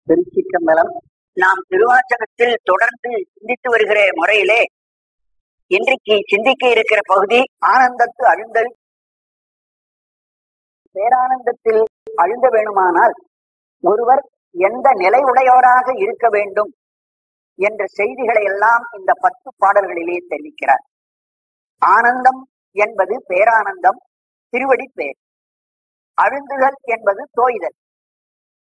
திருச்சிற்றம்பலம். நாம் திருவாசகத்தில் தொடர்ந்து சிந்தித்து வருகிற முறையிலே இன்றைக்கு சிந்திக்க இருக்கிற பகுதி ஆனந்தத்து அழுந்தல். பேரானந்தத்தில் அழுந்த வேணுமானால் ஒருவர் எந்த நிலை உடையவராக இருக்க வேண்டும் என்ற செய்திகளை எல்லாம் இந்த 10 பாடல்களிலே தெரிவிக்கிறார். ஆனந்தம் என்பது பேரானந்தம், திருவடி பேர். அழுந்துதல் என்பது தோய்தல்.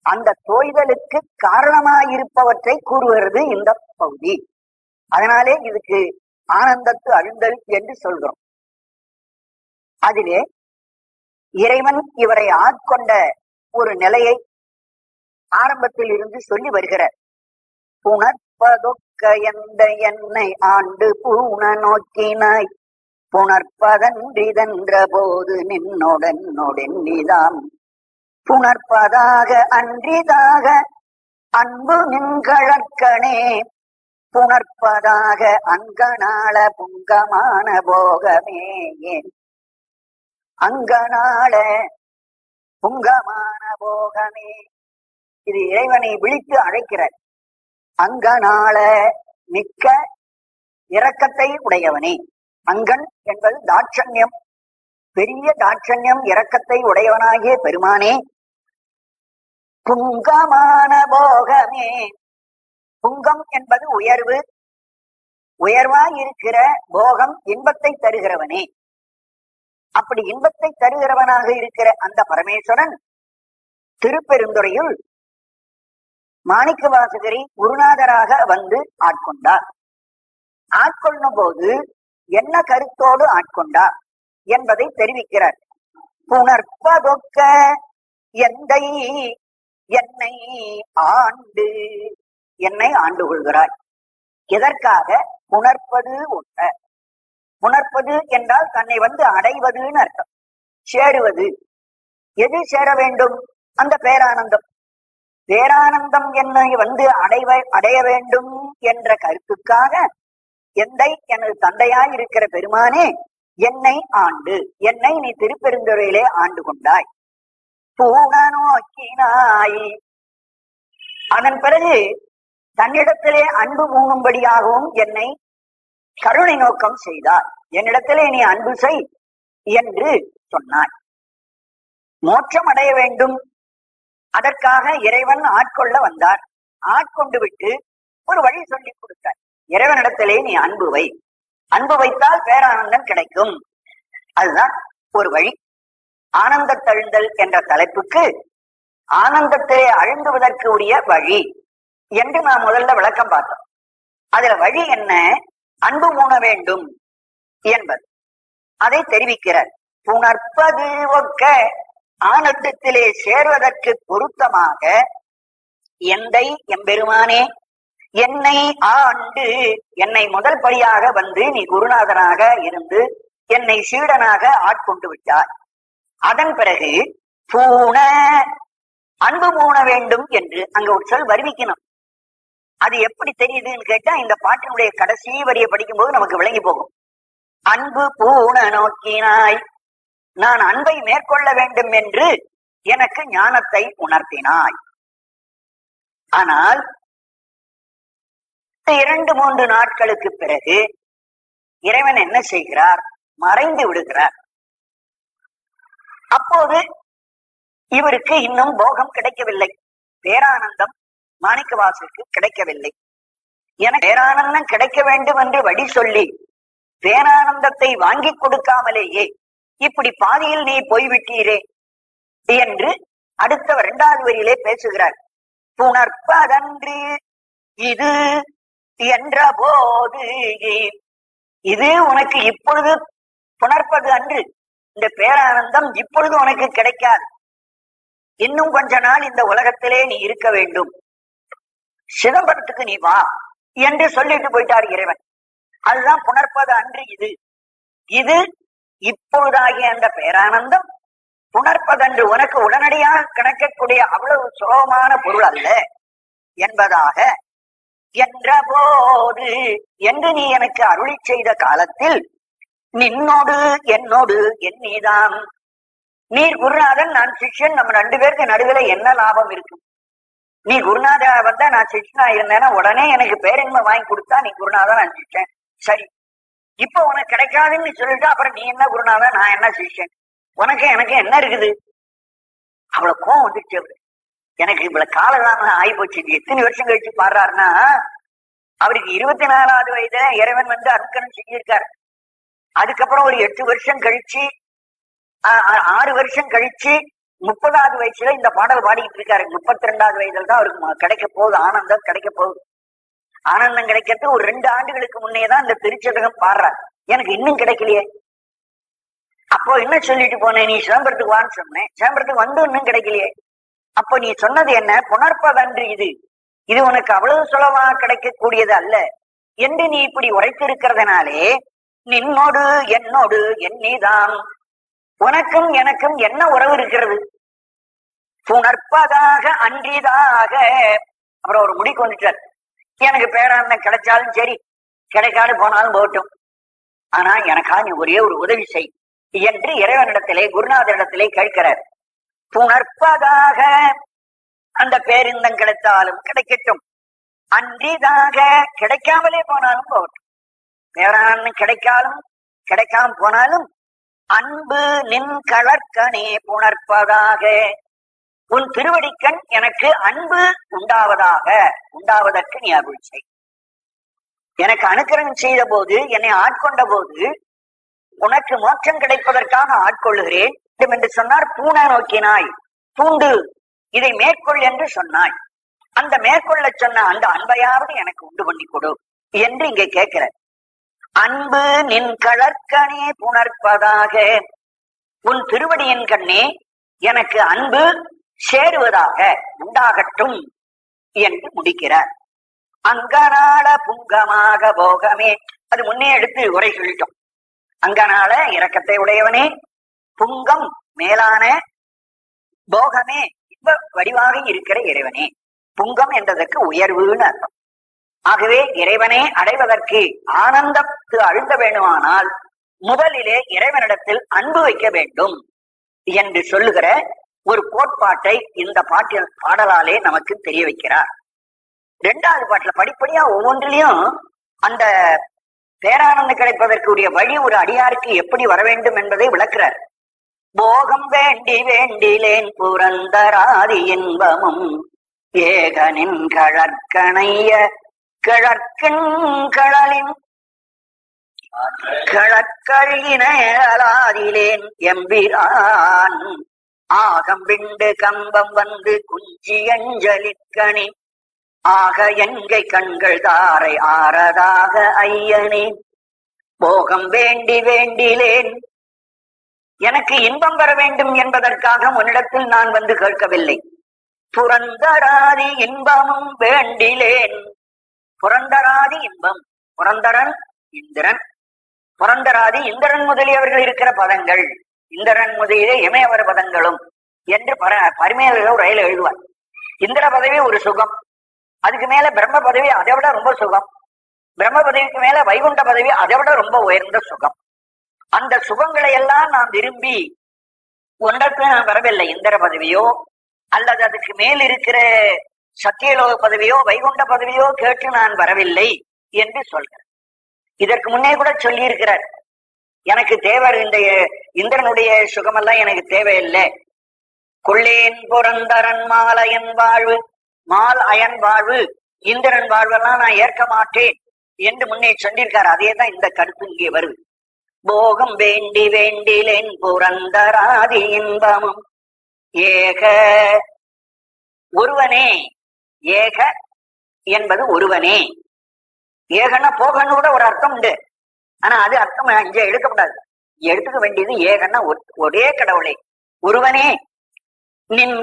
அந்த தோய்தலுக்கு காரணமாயிருப்பவற்றை கூறுகிறது இந்த பகுதி. அதனாலே இதுக்கு ஆனந்தத்து அழுந்தல் என்று சொல்கிறோம். அதிலே இறைவன் இவரை ஆட்கொண்ட ஒரு நிலையை ஆரம்பத்தில் இருந்து சொல்லி வருகிறார். புணர்ப்பதொக்க எந்த என்னை ஆண்டு பூண நோக்கினாய், புணர்ப்பதன்றிதென்ற போது நின்னோடென்னோடென்னிதாம், புணர்ப்பதாக அன்றிதாக அன்பு நின்கழற்கனே, புணர்ப்பதாக அங்கனாள புங்கமான போகமே, அங்கனாள புங்கமான போகமே. இது இறைவனை விழித்து அழைக்கிறார். அங்கனாள மிக்க இரக்கத்தை உடையவனே. அங்கன் என்பது தாட்சண்யம், பெரிய தாட்சண்யம், இரக்கத்தை உடையவனாகிய பெருமானே. புங்கமான போகமே. புங்கம் என்பது உயர்வு, உயர்வாய் இருக்கிற போகம், இன்பத்தை தருகிறவனே. அப்படி இன்பத்தை தருகிறவனாக இருக்கிற அந்த பரமேஸ்வரன் திருப்பெருந்துறையுள் மாணிக்க வாசகரை குருநாதராக வந்து ஆட்கொண்டார். ஆட்கொள்ளும் போது என்ன கருத்தோடு ஆட்கொண்டார் என்பதை தெரிவிக்கிறார். புணர்ப்பதொக்க எந்தை என்னை ஆண்டு, என்னை ஆண்டு கொள்கிறாய். எதற்காக? புணர்ப்பது ஒட்ட. புணர்ப்பது என்றால் தன்னை வந்து அடைவதுன்னு அர்த்தம், சேருவது. எது சேர வேண்டும்? அந்த பேரானந்தம். பேரானந்தம் என்னை வந்து அடைய வேண்டும் என்ற கருத்துக்காக எந்தை எனது தந்தையாய் இருக்கிற பெருமானே என்னை ஆண்டு, என்னை நீ திருப்பெருந்துறையிலே ஆண்டு கொண்டாய். பூண நோக்கினாய். அதன் பிறகு தன்னிடத்திலே அன்பு பூணும்படியாகவும் என்னை கருணை நோக்கம் செய்தார். என்னிடத்திலே நீ அன்பு செய் என்று சொன்னாய். மோட்சம் அடைய வேண்டும், அதற்காக இறைவன் ஆட்கொள்ள வந்தார். ஆட்கொண்டு விட்டு ஒரு வழி சொல்லி கொடுத்தார். இறைவனிடத்திலே நீ அன்பு வை, அன்பு வைத்தால் பேரானந்தம் கிடைக்கும். அதுதான் ஒரு வழி. ஆனந்தத்தழுந்தல் என்ற தலைப்புக்கு ஆனந்தத்திலே அழுந்துவதற்கு உரிய வழி என்று நாம் முதல்ல விளக்கம் பார்த்தோம். அதுல வழி என்ன? அன்பு மூண வேண்டும் என்பது. அதை தெரிவிக்கிறார். புணர்ப்பது ஒக்க, ஆனந்தத்திலே சேர்வதற்கு பொருத்தமாக எந்தை எம்பெருமானே என்னை ஆண்டு, என்னை முதல் படியாக வந்து நீ குருநாதனாக இருந்து என்னை சீடனாக ஆட்கொண்டு விட்டார். அதன் பிறகு பூண, அன்பு மூண வேண்டும் என்று அங்க ஒரு சொல் வருவிக்கணும். அது எப்படி தெரியுதுன்னு கேட்டா இந்த பாட்டினுடைய கடைசி வரியை படிக்கும் போது நமக்கு விளங்கி போகும். அன்பு பூண நோக்கினாய், நான் அன்பை மேற்கொள்ள வேண்டும் என்று எனக்கு ஞானத்தை உணர்த்தினாய். ஆனால் 2-3 நாட்களுக்கு பிறகு இறைவன் என்ன செய்கிறார்? மறைந்து விடுகிறார். அப்போது இவருக்கு இன்னும் போகம் கிடைக்கவில்லை, பேரானந்தம் மாணிக்கவாசருக்கு கிடைக்கவில்லை. எனக்கு பேரானந்தம் கிடைக்க வேண்டும் என்று வழி சொல்லி பேரானந்தத்தை வாங்கி கொடுக்காமலேயே இப்படி பாதியில் நீ போய்விட்டீரே என்று அடுத்த 2வது வரியிலே பேசுகிறார். புணர்ப்பதன்று இது என்ற போது, இது உனக்கு இப்பொழுது புணர்ப்பது அன்று, இந்த பேரானந்தம் இப்பொழுது உனக்கு கிடைக்காது. இன்னும் கொஞ்ச நாள் இந்த உலகத்திலே நீ இருக்க வேண்டும், சிதம்பரத்துக்கு நீ வா என்று சொல்லிட்டு போயிட்டார் இறைவன். அதுதான் புணர்ப்பது அன்று இது. இது இப்பொழுதாகிய அந்த பேரானந்தம் புணர்ப்பதன்று உனக்கு உடனடியாக கிடைக்கக்கூடிய அவ்வளவு சுலபமான பொருள் அல்ல என்பதாக என்ற போது என்று நீ எனக்கு அருளி செய்த காலத்தில் நின்னோடு என்னோடு என்னிதான், நீர் குருநாதன் நான் சிஷ்யன், நம்ம 2 பேருக்கு நடுவில் என்ன லாபம் இருக்கும்? நீ குருநாதா வந்தா நான் சிஷ்யனா இருந்தேன்னா உடனே எனக்கு பேரின்மை வாங்கி கொடுத்தா நீ குருநாதா நான் சிஷ்யன். சரி, இப்ப உனக்கு கிடைக்காதுன்னு சொல்லிட்டு அப்புறம் நீ என்ன குருநாதா நான் என்ன சிஷ்யன்? உனக்கு எனக்கு என்ன இருக்குது? அவ்வளவு கோவம் வந்துச்சு அவரு. எனக்கு இவ்வளவு காலகாலம் ஆகி போச்சு. எத்தனை வருஷம் கழிச்சு பாடுறாருன்னா, அவருக்கு 24வது வயதுல இறைவன் வந்து அருட்கணம் செஞ்சிருக்காரு. அதுக்கப்புறம் ஒரு 8 வருஷம் கழிச்சு 6 வருஷம் கழிச்சு 30வது வயசுல இந்த பாடல் பாடிக்கிட்டு இருக்காரு. 32வது வயதுல தான் அவருக்கு கிடைக்க போகுது, ஆனந்தம் கிடைக்க போகுது. ஆனந்தம் கிடைக்கிறது ஒரு 2 ஆண்டுகளுக்கு முன்னேதான் இந்த திருச்சதகம் பாடுறார். எனக்கு இன்னும் கிடைக்கலையே. அப்போ என்ன சொல்லிட்டு போனேன்? நீ சிதம்பரத்துக்கு வான்னு சொன்னேன். சிதம்பரத்துக்கு வந்து இன்னும் கிடைக்கலையே. அப்போ நீ சொன்னது என்ன? புணர்ப்பதன்று இது, இது உனக்கு அவ்வளவு சுலபமா கிடைக்கக்கூடியது அல்ல என்று நீ இப்படி உரைத்திருக்கிறதுனாலே, நின்னோடு என்னோடு என்னிதான், உனக்கும் எனக்கும் என்ன உறவு இருக்கிறது? புணர்ப்பதாக அன்றிதாக. அப்புறம் ஒரு முடிக்கு வந்துட்டார். எனக்கு பேரானந்தம் கிடைச்சாலும் சரி, கிடைக்காது போனாலும் போகட்டும், ஆனா எனக்கா நீ ஒரே ஒரு உதவி செய் என்று இறைவனிடத்திலே குருநாதரிடத்திலே கேட்கிறார். புணர்ப்பதாக, அந்த பேரிந்தம் கிடைத்தாலும் கிடைக்கட்டும், அன்றிதாக கிடைக்காமலே போனாலும் போகட்டும். பேரானந்தம் கிடைக்காலும் கிடைக்காம போனாலும் அன்பு நின் கலர்கனே புணர்ப்பதாக, உன் திருவடிக்கண் எனக்கு அன்பு உண்டாவதாக, உண்டாவதற்கு நீ அருள் செய். எனக்கு அனுக்கிரகம் செய்த போது, என்னை ஆட்கொண்ட போது, உனக்கு மோட்சம் கிடைப்பதற்காக ஆட்கொள்ளுகிறேன் என்று சொன்னார். பூன நோக்கினாய், பூண்டு இதை மேற்கொள் என்று சொன்னாய். அந்த மேற்கொள்ள சொன்ன அந்த அன்பையாவது எனக்கு உண்டு பண்ணி கொடு என்று இங்கே கேட்கிற. அன்பு நின் கலர்கனே புணர்ப்பதாக, உன் திருவடியின் கண்ணே எனக்கு அன்பு சேருவதாக உண்டாகட்டும் என்று முடிக்கிறார். அங்கனால புங்கமாக போகமே, அது முன்னே எடுத்து உரை சொல்லிட்டோம். அங்கனால இரக்கத்தை உடையவனே, புங்கம் மேலான, போகமே இப்ப வடிவாக இருக்கிற இறைவனே. புங்கம் என்றதற்கு உயர்வுன்னு அர்த்தம். ஆகவே இறைவனை அடைவதற்கு ஆனந்தத்து அழுந்த வேண்டுமானால் முதலிலே இறைவனிடத்தில் அன்பு வைக்க வேண்டும் என்று சொல்லுகிற ஒரு கோட்பாட்டை இந்த பாடலாலே நமக்கு தெரிய வைக்கிறார். 2வது பாட்டுல படிப்படியா ஒவ்வொன்றிலையும் அந்த பேரானந்தம் கிடைப்பதற்குரிய வழி ஒரு அடியாருக்கு எப்படி வர வேண்டும் என்பதை விளக்குறார். போகம் வேண்டி வேண்டிலேன் புரந்தராதி இன்பமும் ஏகனின் கழற்கணைய கிழற்கின் கிழக்கழியினாதிலேன் எம்பிரான் ஆகம் விண்டு கம்பம் வந்து குஞ்சி அஞ்சலிக்கணி ஆக என்கை கண்கள் தாரை ஆறதாக ஐயனே. போகம் வேண்டி வேண்டிலேன், எனக்கு இன்பம் வர வேண்டும் என்பதற்காக உன்னிடத்தில் நான் வந்து கேட்கவில்லை. புரந்தராதி இன்பமும் வேண்டிலேன், புரந்தராதி இன்பம், புரந்தரன் இந்திரன், புரந்தராதி இந்திரன் முதலியவர்கள் இருக்கிற பதங்கள், இந்திரன் முதலிய இமயவர பதங்களும் என்று பரிமையாளர்கள் ரயில் எழுதுவார். இந்திர பதவி ஒரு சுகம், அதுக்கு மேல பிரம்ம பதவி அதை விட ரொம்ப சுகம், பிரம்ம பதவிக்கு மேல வைகுண்ட பதவி அதை விட ரொம்ப உயர்ந்த சுகம். அந்த சுகங்களை எல்லாம் நாம் விரும்பி ஒன்றுக்கு நான் வரவில்லை. இந்திர பதவியோ அல்லது அதுக்கு மேல் இருக்கிற சத்தியலோக பதவியோ வைகுண்ட பதவியோ கேட்டு நான் வரவில்லை என்று சொல்கிறார். இதற்கு முன்னே கூட சொல்லி இருக்கிறார், எனக்கு தேவர் இந்த இந்திரனுடைய சுகமெல்லாம் எனக்கு தேவையில்லை. கொள்ளேன் புரந்தரன் மாலயன் வாழ்வு, மால் அயன் வாழ்வு, இந்திரன் வாழ்வெல்லாம் நான் ஏற்க மாட்டேன் என்று முன்னே சொல்லியிருக்காரு. அதே தான் இந்த கருத்து இங்கே வருது. போகம் வேண்டி வேண்டிலேன் புரந்தராதி இன்பமும் ஏக, ஒருவனே. ஏக என்பது ஒருவனே. ஏகன்னா போகன்னு கூட ஒரு அர்த்தம் உண்டு, ஆனா அது அர்த்தம் இங்க எடுக்கப்படாது. எடுத்துக்க வேண்டியது ஏகன்னா ஒரே கடவுளே, ஒருவனே. நின்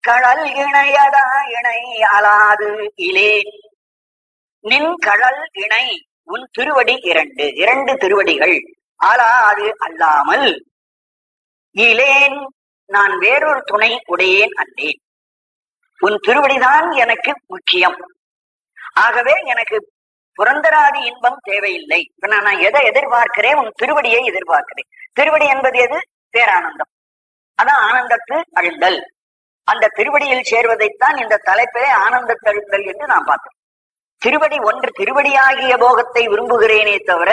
கடல் இணையதா இணை அலாது இலேன், நின் கடல் இணை, உன் திருவடி இரண்டு திருவடிகள், அலாது அல்லாமல், இலேன் நான் வேறொரு துணை உடையேன் அல்லேன். உன் திருவடிதான் எனக்கு முக்கியம். ஆகவே எனக்கு புரந்தராதி இன்பம் தேவையில்லை. இப்ப நான் எதை எதிர்பார்க்கிறேன்? உன் திருவடியை எதிர்பார்க்கிறேன். திருவடி என்பது எது? பேரானந்தம். அதான் ஆனந்தத்து அழுந்தல். அந்த திருவடியில் சேர்வதைத்தான் இந்த தலைப்பிலே ஆனந்த தழுத்தல் என்று நான் பார்த்தேன். திருவடி ஒன்று, திருவடியாகிய போகத்தை விரும்புகிறேனே தவிர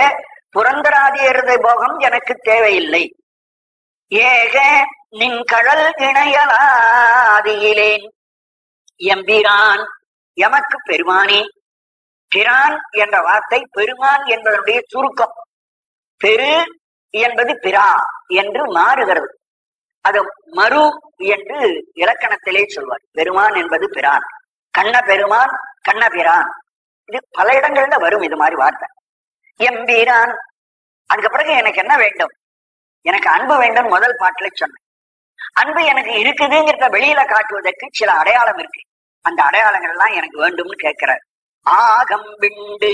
புரந்தராதியரது போகம் எனக்கு தேவையில்லை. ஏக நின் கடல் இணையலாதியிலேன் எம்பிரான் எமக்கு பெருமானே. பிரான் என்ற வார்த்தை பெருமான் என்பதனுடைய சுருக்கம். பெரு என்பது பிரா என்று மாறுகிறது. அது மறு என்று இலக்கணத்திலே சொல்வார். பெருமான் என்பது பிரான், கண்ண பெருமான், கண்ண பிரான். இது பல இடங்கள்ல வரும் இது மாதிரி வார்த்தை. எம்பிரான். அதுக்கு பிறகு எனக்கு என்ன வேண்டும்? எனக்கு அன்பு வேண்டும். முதல் பாட்டுல சொன்னேன். அன்பு எனக்கு இருக்குதுங்கிறத வெளியில காட்டுவதற்கு சில அடையாளம் இருக்கு. அந்த அடையாளங்கள் எல்லாம் எனக்கு வேண்டும்னு கேட்கிறார். ஆகம் விண்டு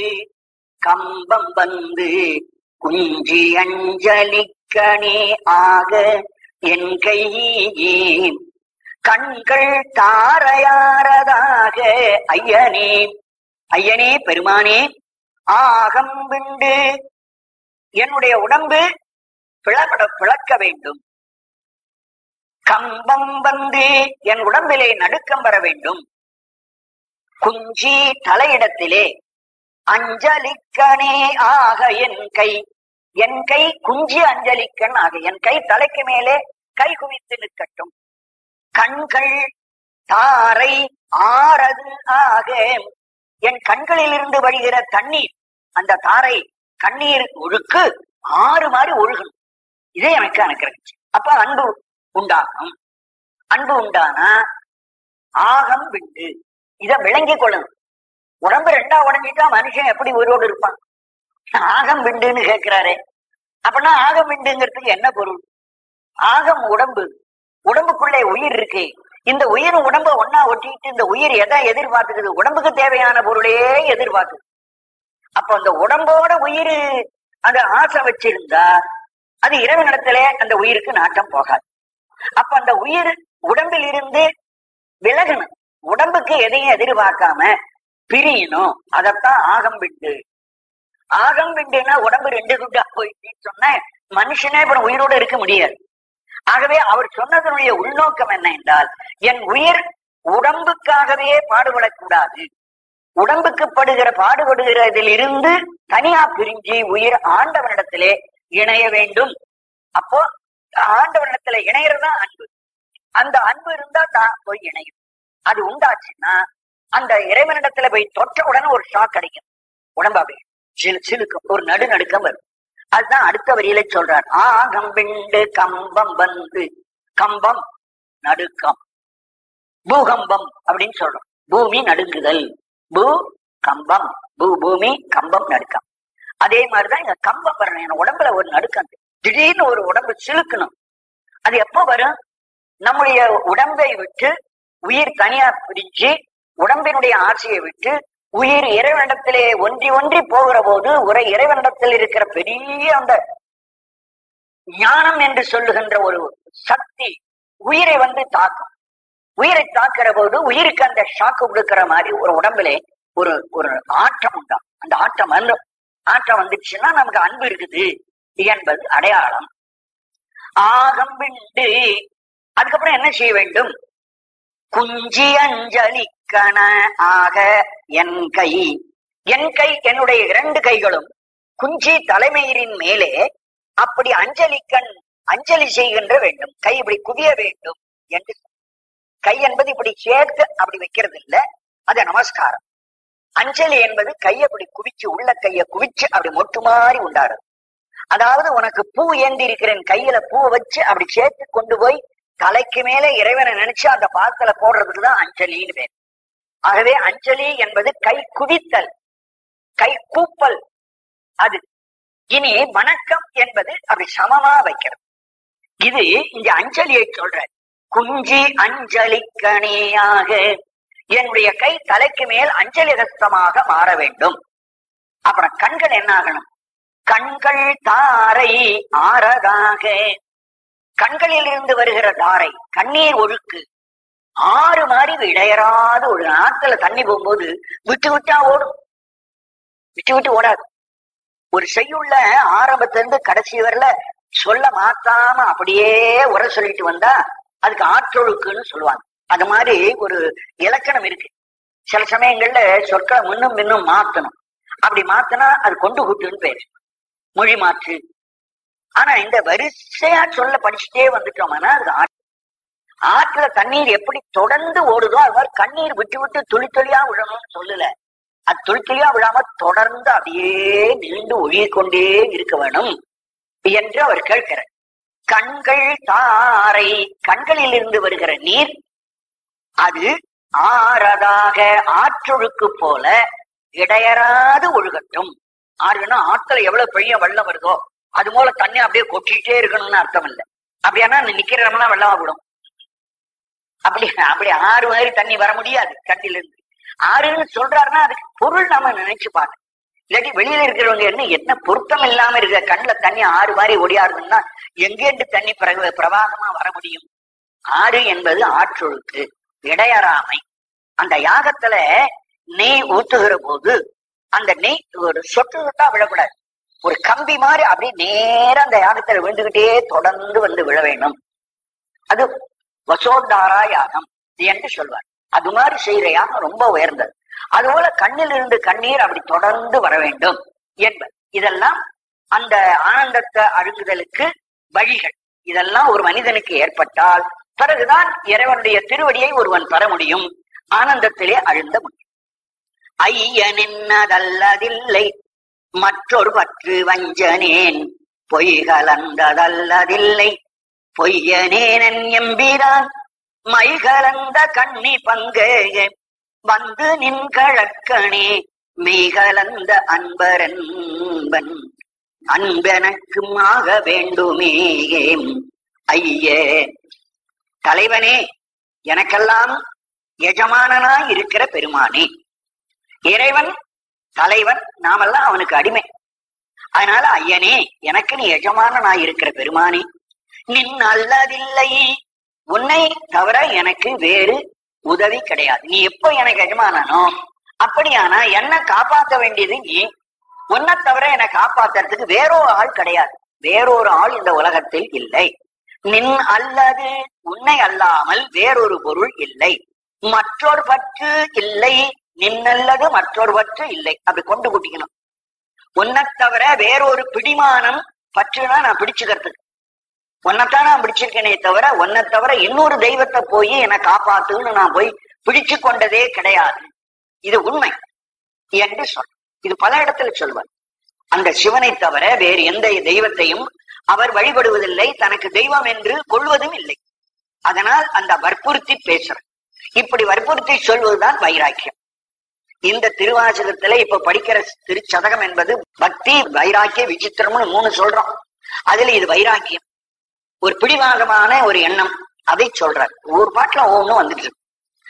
கம்பம் வந்து குஞ்சி அஞ்சலிக்கணே ஆக என் கையே கண்கள் தாரையாரதாக ஐயனே. ஐயனே பெருமானே. ஆகம் விண்டு என்னுடைய உடம்பு பிளக்க வேண்டும். கம்பம் வந்து என் உடம்பிலே நடுக்கம் வர வேண்டும். குஞ்சி தலையிடத்திலே அஞ்சலிக்கனே ஆக என் கை. என் கை குஞ்சி அஞ்சலிக்கன் ஆக என் கை தலைக்கு மேலே கை குவித்து நிற்கட்டும். கண்கள் தாரை ஆறது ஆக என் கண்களில் இருந்து வழிகிற தண்ணீர், அந்த தாரை கண்ணீர் ஒழுக்கு ஆறு மாதிரி ஒழுகணும். இதே எனக்கு அனுக்கிரகிச்சு. அப்ப அன்பு உண்டாகும். அன்பு உண்டானா ஆகம் விண்டு. இத விளங்கி கொள்ளணும். உடம்பு ரெண்டா உடஞ்சிட்டா மனுஷன் எப்படி உயிரோடு இருப்பான்? ஆகம் விண்டுன்னு கேட்கிறாரே. அப்படின்னா ஆகம் விண்டுங்கிறதுக்கு என்ன பொருள்? ஆகம் உடம்பு, உடம்புக்குள்ளே உயிர் இருக்கு. இந்த உயிர் உடம்ப ஒன்னா ஒட்டிட்டு இந்த உயிர் எதை எதிர்பார்த்துக்குது? உடம்புக்கு தேவையான பொருளே எதிர்பார்க்குது. அப்ப அந்த உடம்போட உயிர் அந்த ஆசை வச்சிருந்தா அது இறைவனிடத்திலே அந்த உயிருக்கு நாட்டம் போகாது. அப்ப அந்த உயிர் உடம்பில் இருந்து விலகணும். உடம்புக்கு எதையும் எதிர்பார்க்காம பிரியணும். அதத்தான் ஆகம் விண்டு. ஆகம் விண்டுன்னா உடம்பு ரெண்டு துண்டா போயிடுன்னு சொன்ன மனுஷனே அப்புறம் உயிரோடு இருக்க முடியாது. ஆகவே அவர் சொன்னதனுடைய உள்நோக்கம் என்ன என்றால், என் உயிர் உடம்புக்காகவே பாடுபடக்கூடாது. உடம்புக்கு படுகிற பாடுபடுகிறதில் இருந்து தனியா பிரிஞ்சு உயிர் ஆண்டவனிடத்திலே இணைய வேண்டும். அப்போ ஆண்டவனிடத்துல இணையறதா அன்பு. அந்த அன்பு இருந்தா தான் போய் இணையும். அது உண்டாச்சுன்னா அந்த இறைவனிடத்துல போய் தொட்ட உடனே ஒரு ஷாக் கிடைக்கும். உடம்பு அப்படியே சிலுக்கும், ஒரு நடுநடுக்கம் வரும். அதுதான் அடுத்த வரியில சொல்றார். ஆகம் விண்டு கம்பம் வந்து. கம்பம் நடுக்கம், பூகம்பம் அப்படின்னு சொல்றோம். பூமி நடுங்குதல், பூ கம்பம், பூமி கம்பம் நடுக்கம். அதே மாதிரிதான் இங்க கம்பம் வரணும். என் உடம்புல ஒரு நடுக்கம், திடீர்னு ஒரு உடம்பு சிலுக்கணும். அது எப்ப வரும்? நம்முடைய உடம்பை விட்டு உயிர் தனியா பிரிஞ்சு உடம்பினுடைய ஆசையை விட்டு உயிர் இறைவனிடத்திலே ஒன்றி ஒன்றி போகிற போது ஒரு இறைவனிடத்தில் இருக்கிற பெரிய அந்த ஞானம் என்று சொல்லுகின்ற ஒரு சக்தி உயிரை வந்து தாக்கும். உயிரை தாக்குற போது உயிருக்கு அந்த ஷாக்கு கொடுக்கிற மாதிரி ஒரு உடம்புல ஒரு ஒரு ஆட்டம் உண்டா. அந்த ஆட்டம் ஆட்டம் வந்துச்சுன்னா நமக்கு அன்பு இருக்குது என்பது அடையாளம். ஆகம் விண்டு. அதுக்கப்புறம் என்ன செய்ய வேண்டும்? குஞ்சி அஞ்சலிக்கண ஆக என் கை. என் கை, என்னுடைய இரண்டு கைகளும் குஞ்சி தலைமயிரின் மேலே அப்படி அஞ்சலிக்கண் அஞ்சலி செய்கின்ற வேண்டும். கை இப்படி குவிய வேண்டும் என்று. கை என்பது இப்படி சேர்த்து அப்படி வைக்கிறது இல்ல, அது நமஸ்காரம். அஞ்சலி என்பது கையை அப்படி குவிச்சு, உள்ள கையை குவிச்சு அப்படி மொட்டு மாதிரி உண்டாடுறது. அதாவது உனக்கு பூ ஏந்தி இருக்கிறேன், கையில பூ வச்சு அப்படி சேர்த்து கொண்டு போய் தலைக்கு மேலே இறைவனை நினைச்சு அந்த பாத்திர போடுறதுக்குதான் அஞ்சலின்னு பேர். ஆகவே அஞ்சலி என்பது கை குவித்தல், கை கூப்பல். அது இனி வணக்கம் என்பது அப்படி சமமா வைக்கிறது. இது இங்க அஞ்சலியை சொல்ற. குஞ்சி அஞ்சலிக்கணியாக என்னுடைய கை தலைக்கு மேல் அஞ்சலி ஹஸ்தமாக மாற வேண்டும். அப்புறம் கண்கள் என்ன ஆகணும்? கண்கள் தாரை ஆறதாக. கண்களில் இருந்து வருகிற தாரை கண்ணீர் ஒழுக்கு ஆறு மாதிரி இடையறாத ஒரு நாட்கள தண்ணி போகும்போது விட்டு விட்டா ஓடும், விட்டு விட்டு ஓடாது. ஒரு செய்யுள்ள ஆரம்பத்திலிருந்து கடைசி வரல சொல்ல மாத்தாம அப்படியே உரை சொல்லிட்டு வந்தா அதுக்கு ஆற்றொழுக்குன்னு சொல்லுவாங்க. அது மாதிரி ஒரு இலக்கணம் இருக்கு. சில சமயங்கள்ல சொற்களை முன்னும் பின்னும் மாத்தணும். அப்படி மாத்தினா அது கொண்டு கூட்டுன்னு பேரு, மொழி மாற்று. ஆனா இந்த வரிசையா சொல்ல படிச்சுட்டே வந்துட்டோம்னா அது ஆற்றுல தண்ணீர் எப்படி தொடர்ந்து ஓடுதோ அது மாதிரி கண்ணீர் விட்டு விட்டு துளி துளியா விழணும்னு சொல்லல. அது துளி துளியா விழாம தொடர்ந்து அப்படியே நீண்டு ஒழுகிக்கொண்டே இருக்க வேணும் என்று அவர் கேட்கிறார். கண்கள் தாரை, கண்களில் இருந்து வருகிற நீர் அது ஆறதாக ஆற்றொழுக்கு போல இடையறாது ஒழுகட்டும். ஆறுனா ஆத்துல எவ்வளவு பெரிய வெள்ளம் வருதோ அது போல தண்ணி அப்படியே கொட்டிட்டே இருக்கணும்னு அர்த்தம் இல்லை. அப்படியானா நிக்கிற இடம்லாம் வெள்ளமா விடும். அப்படி ஆறு மாதிரி தண்ணி வர முடியாது கண்ணிலிருந்து. ஆறுன்னு சொல்றாருன்னா அதுக்கு பொருள் நாம நினைச்சு பார்க்கணும். இல்லாட்டி வெளியில இருக்கிறவங்க என்ன பொருத்தம் இல்லாம இருக்கிற கண்ணுல தண்ணி ஆறு மாதிரி ஒடியாருன்னா எங்கேண்டு தண்ணி பிரவாகமா வர முடியும்? ஆறு என்பது ஆற்றொழுக்கு, இடையறாமை. அந்த யாகத்துல நெய் ஊத்துகிற போது அந்த நெய் ஒரு சொட்டு சொட்டா விழக்கூடாது. ஒரு கம்பி மாதிரி அப்படி நேரம் அந்த யாகத்துல விழுந்துகிட்டே தொடர்ந்து வந்து விழ வேண்டும். அது வசோத்தாரா யாகம் என்று சொல்வார். அது மாதிரி செய்யற யாகம் ரொம்ப உயர்ந்தது. அதுபோல கண்ணில் இருந்து கண்ணீர் அப்படி தொடர்ந்து வர வேண்டும் என்பது. இதெல்லாம் அந்த ஆனந்தத்தை அழுகுதலுக்கு வழிகள். இதெல்லாம் ஒரு மனிதனுக்கு ஏற்பட்டால் பிறகுதான் இறைவனுடைய திருவடியை ஒருவன் பெற முடியும், ஆனந்தத்திலே அழுந்த முடியும். ஐயனென்னதல்லதில்லை மற்றொரு பற்று வஞ்சனேன், பொய் கலந்ததல்லதில்லை பொய்யனேனன் எம்பிரான், மை கலந்த கண்ணி பங்கே வந்து நின் கழக்கணே, மெய் கலந்த அன்பரன்பன் அன்பெனக்கும் ஆக வேண்டுமே. ஐயே தலைவனே, எனக்கெல்லாம் எஜமானனாய் இருக்கிற பெருமானே. இறைவன் தலைவன், நாமெல்லாம் அவனுக்கு அடிமை. அதனால ஐயனே, எனக்கு நீ எஜமானனாய் இருக்கிற பெருமானே, நின் அல்லதில்லை, உன்னை தவிர எனக்கு வேறு உதவி கிடையாது. நீ எப்போ எனக்கு எஜமானனோ அப்படியானா என்ன காப்பாற்ற வேண்டியது நீ. உன்னை தவிர என்னை காப்பாத்துறதுக்கு வேறொரு ஆள் கிடையாது, வேறொரு ஆள் இந்த உலகத்தில் இல்லை. நின் அல்லது, உன்னை அல்லாமல் வேறொரு பொருள் இல்லை. மற்றொரு பற்று இல்லை, நின்னல்லது மற்றொரு பற்று இல்லை. அப்படி கொண்டு கூட்டிக்கணும். உன்னை தவிர வேறொரு பிடிமானம், பற்றுனா நான் பிடிச்சுக்கிறதுக்கு உன்னைத்தான் நான் பிடிச்சிருக்கேனே தவிர உன்னை தவிர இன்னொரு தெய்வத்தை போய் என்னை காப்பாத்துன்னு நான் போய் பிடிச்சு கொண்டதே கிடையாது. இது உண்மை என்று சொல். இது பல இடத்துல சொல்வார். அந்த சிவனை தவிர வேறு எந்த தெய்வத்தையும் அவர் வழிபடுவதில்லை, தனக்கு தெய்வம் என்று கொள்வதும் இல்லை. அதனால் அந்த வற்புறுத்தி பேசுற, இப்படி வற்புறுத்தி சொல்வதுதான் வைராக்கியம். இந்த திருவாசகத்துல இப்ப படிக்கிற திருச்சதகம் என்பது பக்தி, வைராக்கிய, விசித்திரம்னு 3 சொல்றோம். அதுல இது வைராக்கியம், ஒரு பிடிவாதமான ஒரு எண்ணம், அதை சொல்றார். ஒவ்வொரு பாட்டுல ஒவ்வொன்றும் வந்துட்டு இருக்கு.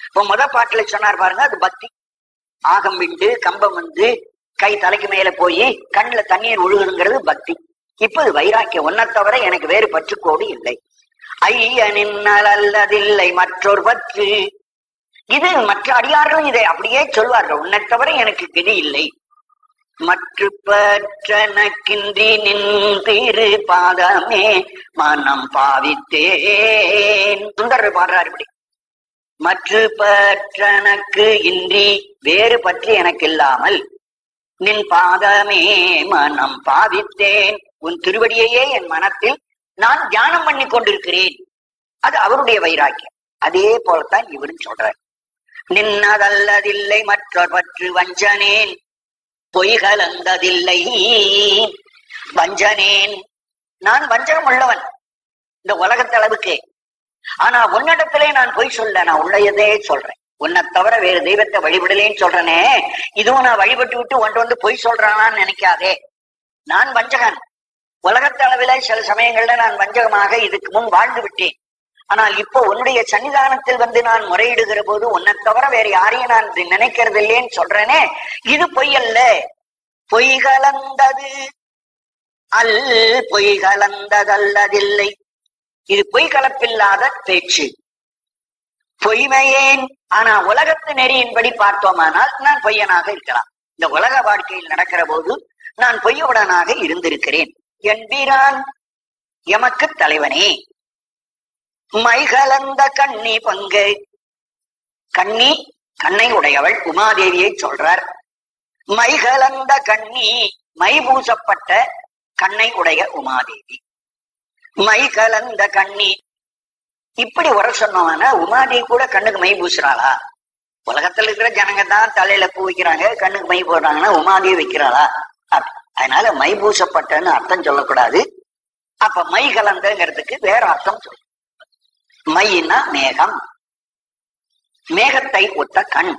இப்போ முதல் பாட்டுல சொன்னார் பாருங்க, அது பக்தி. ஆகம் விண்டு கம்பம் வந்து கை தலைக்கு மேல போய் கண்ணுல தண்ணீர் ஒழுகுங்கிறது பக்தி. இப்ப இது வைராக்கியம். ஒன்னை தவிர எனக்கு வேறு பற்றுக்கோடு இல்லை. ஐயனின்னலல்லதில்லை மற்றொரு பற்று. இது மற்ற அடியார்களும் இதை அப்படியே சொல்வார்கள். உன்னை தவிர எனக்கு கதி இல்லை. மற்ற பற்றனக்கின்றி நின் திரு பாதமே மனம் பாவித்தேன். சுந்தரர் பாடுறார் இப்படி. மற்ற பற்றனக்கு இன்றி, வேறு பற்றி எனக்கு இல்லாமல், நின் பாதமே மனம் பாவித்தேன், உன் திருவடியையே என் மனத்தில் நான் தியானம் பண்ணி கொண்டிருக்கிறேன். அது அவருடைய வைராக்கியம். அதே போலத்தான் இவரும் சொல்றார். நின்னதல்லதில்லை மற்றொரு பற்று வஞ்சனேன், பொய் கலந்ததில்லை. வஞ்சனேன், நான் வஞ்சகம் உள்ளவன் இந்த உலகத்தளவுக்கு. ஆனா உன்னிடத்திலே நான் பொய் சொல்ல, நான் உள்ளதே சொல்றேன். உன்னை தவிர வேறு தெய்வத்தை வழிபடலேன்னு சொல்றேனே, இதுவும் நான் வழிபட்டு விட்டு ஒன்று வந்து பொய் சொல்றானான்னு நினைக்காதே. நான் வஞ்சகன். உலகத்தளவில சில சமயங்கள்ல நான் வஞ்சகமாக இதுக்கு முன் வாழ்ந்து விட்டேன். ஆனால் இப்போ உன்னுடைய சன்னிதானத்தில் வந்து நான் முறையிடுகிற போது உன்னை தவிர வேற யாரையும் நான் நினைக்கிறது இல்லேன்னு சொல்றேனே, இது பொய் அல்ல. பொய் கலந்தது அல், பொய் கலந்ததல்லதில்லை. இது பொய் கலப்பில்லாத பேச்சு, பொய்மையேன். ஆனா உலகத்து நெறியின்படி பார்த்தோமானால் நான் பொய்யனாக இருக்கலாம். இந்த உலக வாழ்க்கையில் நடக்கிற போது நான் பொய்யுடனாக இருந்திருக்கிறேன். என்பிரான், எமக்கு தலைவனே. மை கலந்த கண்ணி பங்கு, கண்ணி, கண்ணை உடையவள் உமாதேவியை சொல்றார். மை கலந்த கண்ணி, மை பூசப்பட்ட கண்ணை உடைய உமாதேவி. மை கலந்த கண்ணி இப்படி வர சொன்னோம்னா உமாதேவி கூட கண்ணுக்கு மை பூசுறாளா? உலகத்துல இருக்கிற ஜனங்க தான் தலையில பூ வைக்கிறாங்க, கண்ணுக்கு மை போடுறாங்கன்னா உமாதேவி வைக்கிறாளா? அதனால மை பூசப்பட்டன்னு அர்த்தம் சொல்லக்கூடாது. அப்ப மை கலந்தங்கிறதுக்கு வேற அர்த்தம் சொல்லு. மையின்னா மேகம், மேகத்தை ஒத்த கண்.